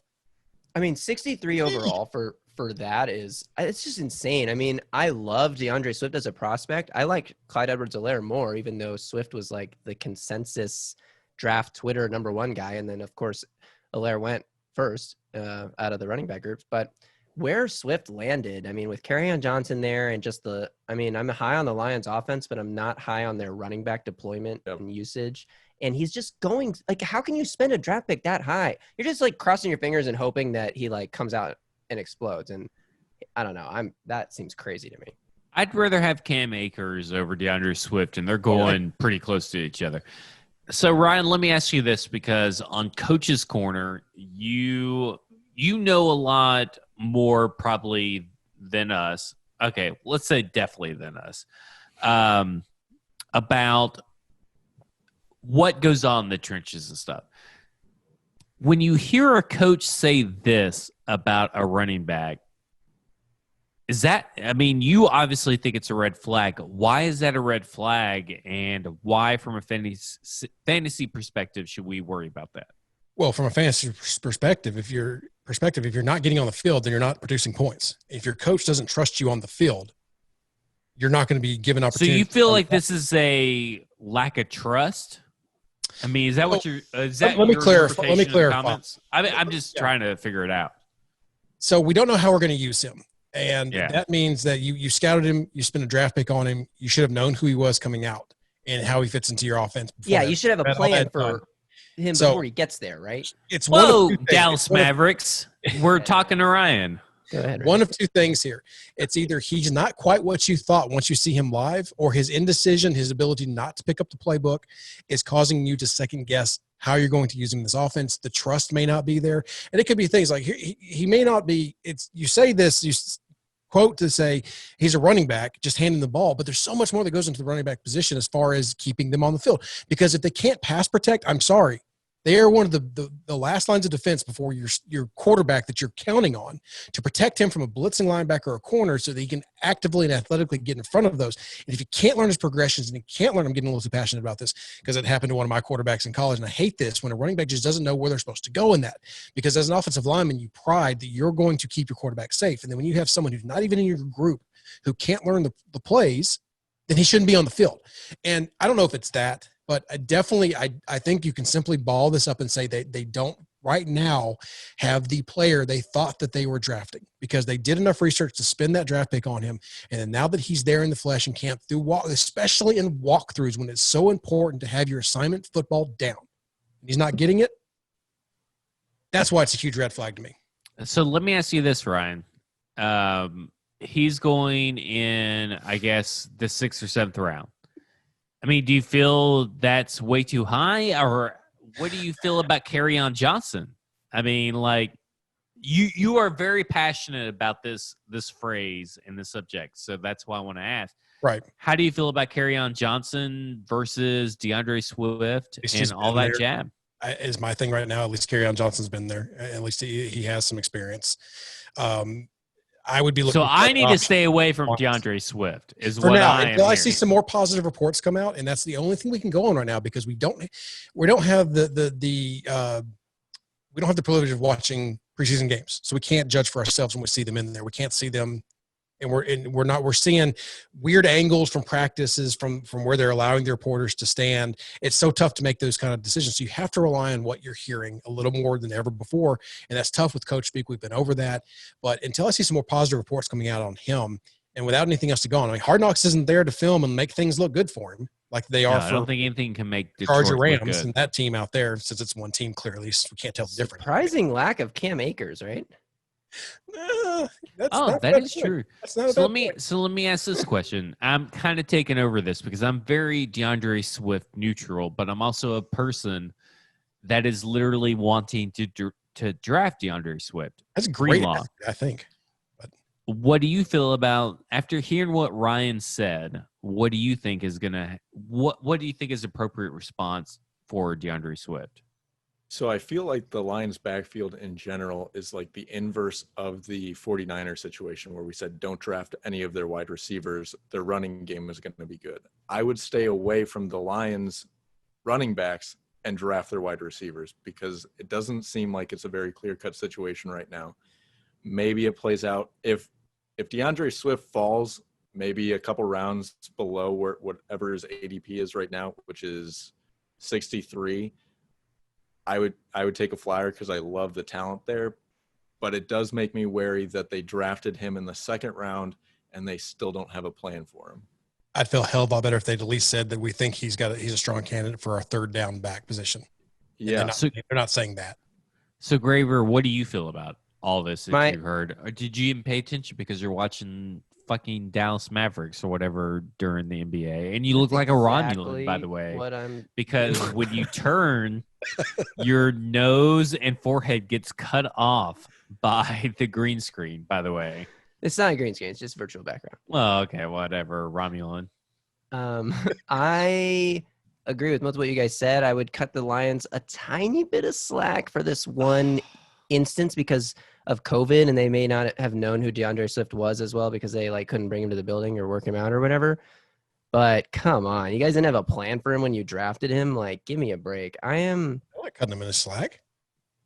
I mean, 63 overall for that it's just insane. I mean, I love DeAndre Swift as a prospect. I like Clyde Edwards-Helaire more, even though Swift was like the consensus draft Twitter number one guy. And then of course, Helaire went first out of the running back groups, but where Swift landed, I mean, with Kerryon Johnson there and I'm high on the Lions offense, but I'm not high on their running back deployment and usage. And he's just going like, how can you spend a draft pick that high? You're just like crossing your fingers and hoping that he like comes out and explodes. And I don't know. That seems crazy to me. I'd rather have Cam Akers over DeAndre Swift, and they're going pretty close to each other. So Ryan, let me ask you this, because on Coach's Corner, you know a lot more probably than us. Okay, let's say definitely than us. About what goes on in the trenches and stuff. When you hear a coach say this about a running back, you obviously think it's a red flag. Why is that a red flag? And why, from a fantasy perspective, should we worry about that? Well, from a fantasy perspective, if you're not getting on the field, then you're not producing points. If your coach doesn't trust you on the field, you're not going to be given opportunity. So you feel like this is a lack of trust? I mean, is that what you're? Is that let me clarify. I'm just trying to figure it out. So we don't know how we're going to use him, and that means that you scouted him, you spent a draft pick on him, you should have known who he was coming out and how he fits into your offense. You should have a plan for him before he gets there, right? It's Dallas Mavericks. We're talking to Ryan. Go ahead, one of two things here. It's either he's not quite what you thought once you see him live, or his indecision, his ability not to pick up the playbook is causing you to second guess how you're going to use him in this offense. The trust may not be there. And it could be things like he may not be – you say this, you quote to say he's a running back, just handing the ball, but there's so much more that goes into the running back position as far as keeping them on the field. Because if they can't pass protect, I'm sorry. They are one of the last lines of defense before your quarterback that you're counting on to protect him from a blitzing linebacker or a corner so that he can actively and athletically get in front of those. And if he can't learn his progressions and he can't learn – I'm getting a little too passionate about this because it happened to one of my quarterbacks in college, and I hate this when a running back just doesn't know where they're supposed to go in that. Because as an offensive lineman, you pride that you're going to keep your quarterback safe. And then when you have someone who's not even in your group who can't learn the plays, then he shouldn't be on the field. And I don't know if it's that. But I think you can simply ball this up and say they don't right now have the player they thought that they were drafting because they did enough research to spend that draft pick on him. And then now that he's there in the flesh and camp especially in walkthroughs when it's so important to have your assignment football down, and he's not getting it. That's why it's a huge red flag to me. So let me ask you this, Ryan. He's going in, I guess, the 6th or 7th round. I mean, do you feel that's way too high, or what do you feel about Kerryon Johnson? I mean, like, you are very passionate about this phrase and this subject, so that's why I want to ask. Right. How do you feel about Kerryon Johnson versus DeAndre Swift and all that jab? Is my thing right now. At least Kerryon Johnson's been there. At least he has some experience. I would be looking. So I need to stay away from DeAndre Swift. Is for what now, I am. Until I see some more positive reports come out, and that's the only thing we can go on right now because we don't have the we don't have the privilege of watching preseason games. So we can't judge for ourselves when we see them in there. We can't see them. And we're seeing weird angles from practices from where they're allowing the reporters to stand. It's so tough to make those kind of decisions. So you have to rely on what you're hearing a little more than ever before. And that's tough with coach speak. We've been over that. But until I see some more positive reports coming out on him and without anything else to go on, I mean, Hard Knocks isn't there to film and make things look good for him like they are for I don't think anything can make Charger Detroit Rams and that team out there, since it's one team clearly. So we can't tell the difference. Surprising lack of Cam Akers, right? That is true. So let me ask this question. I'm kind of taking over this because I'm very DeAndre Swift neutral, but I'm also a person that is literally wanting to draft DeAndre Swift. That's great, Greenlaw. I think. But what do you feel about after hearing what Ryan said? What do you think is what do you think is appropriate response for DeAndre Swift? So I feel like the Lions backfield in general is like the inverse of the 49ers situation where we said don't draft any of their wide receivers. Their running game is going to be good. I would stay away from the Lions running backs and draft their wide receivers because it doesn't seem like it's a very clear-cut situation right now. Maybe it plays out. If DeAndre Swift falls maybe a couple rounds below whatever his ADP is right now, which is 63, I would take a flyer because I love the talent there, but it does make me wary that they drafted him in the second round and they still don't have a plan for him. I'd feel a hell of a lot better if they'd at least said that we think he's a strong candidate for our third down back position. Yeah. They're not saying that. So Graver, what do you feel about all this that you heard? Or did you even pay attention because you're watching fucking Dallas Mavericks or whatever during the NBA? And you look like a Romulan, by the way. Because when you turn, your nose and forehead gets cut off by the green screen, by the way. It's not a green screen. It's just virtual background. Well, okay, whatever. Romulan. I agree with most of what you guys said. I would cut the Lions a tiny bit of slack for this one instance because of COVID, and they may not have known who DeAndre Swift was as well because they couldn't bring him to the building or work him out or whatever. But come on, you guys didn't have a plan for him when you drafted him. Give me a break. I like cutting him in a slack.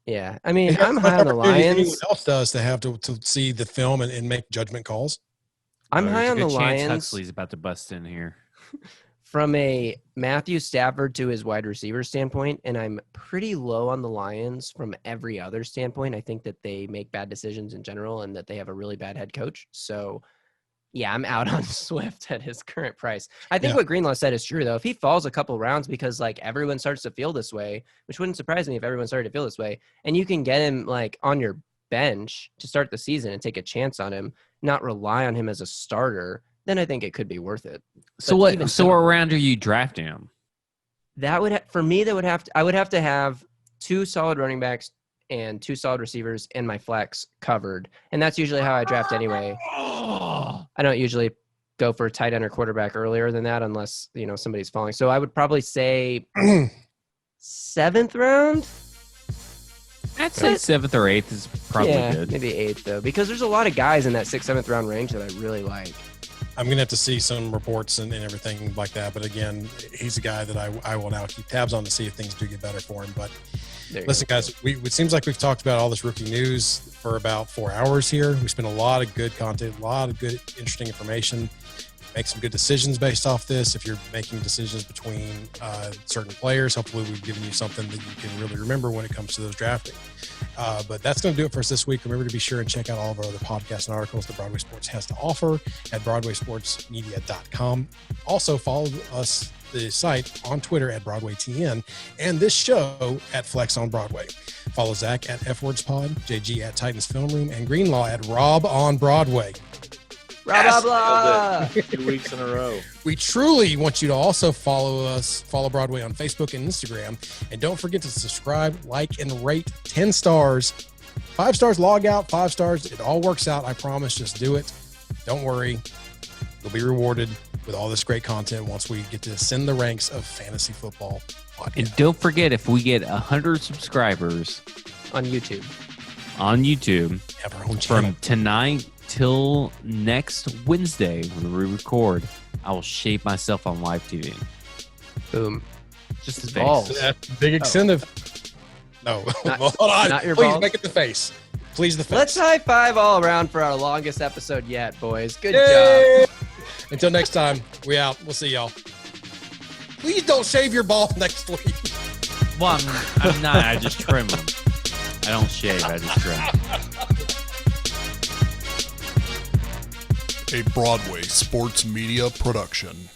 Yeah, I mean, I'm high on the Lions. Anyone else does to have to see the film and make judgment calls. I'm high on the Lions. Huxley's about to bust in here. From a Matthew Stafford to his wide receiver standpoint, and I'm pretty low on the Lions from every other standpoint. I think that they make bad decisions in general and that they have a really bad head coach. So, yeah, I'm out on Swift at his current price. I think what Greenlaw said is true, though. If he falls a couple rounds because, everyone starts to feel this way, which wouldn't surprise me if everyone started to feel this way, and you can get him, on your bench to start the season and take a chance on him, not rely on him as a starter, then I think it could be worth it. So what round are you drafting him? That would for me. I would have to have 2 solid running backs and 2 solid receivers in my flex covered, and that's usually how I draft anyway. I don't usually go for a tight end or quarterback earlier than that unless somebody's falling. So I would probably say 7th round. I'd say 7th or 8th is probably good. Maybe 8th though, because there's a lot of guys in that 6th, 7th round range that I really like. I'm going to have to see some reports and everything like that. But again, he's a guy that I will now keep tabs on to see if things do get better for him. But listen, guys, it seems like we've talked about all this rookie news for about 4 hours here. We spent a lot of good content, a lot of good, interesting information. Make some good decisions based off this. If you're making decisions between certain players, hopefully we've given you something that you can really remember when it comes to those drafting. But that's going to do it for us this week. Remember to be sure and check out all of our other podcasts and articles that Broadway Sports has to offer at BroadwaySportsMedia.com. Also, follow us, the site, on Twitter at BroadwayTN, and this show at Flex on Broadway. Follow Zach at FWordsPod, JG at Titans Film Room, and Greenlaw at Rob on Broadway. Blah, blah, blah. 2 weeks in a row. We truly want you to also follow Broadway on Facebook and Instagram. And don't forget to subscribe, like, and rate 10 stars. 5 stars, log out, 5 stars. It all works out. I promise. Just do it. Don't worry. You'll be rewarded with all this great content once we get to ascend the ranks of fantasy football podcast. And don't forget, if we get 100 subscribers on YouTube, Have our own channel. From tonight till next Wednesday when we record, I will shave myself on live TV. Boom. Just his balls. face. That's a big incentive. No. Not- Hold on. not your Please balls? make it the face. Please the Let's fans. high five all around for our longest episode yet, boys. Good job. Until next time, we out. We'll see y'all. Please don't shave your ball next week. Well, I'm not. I just trim them. I don't shave. I just trim. A Broadway sports media production.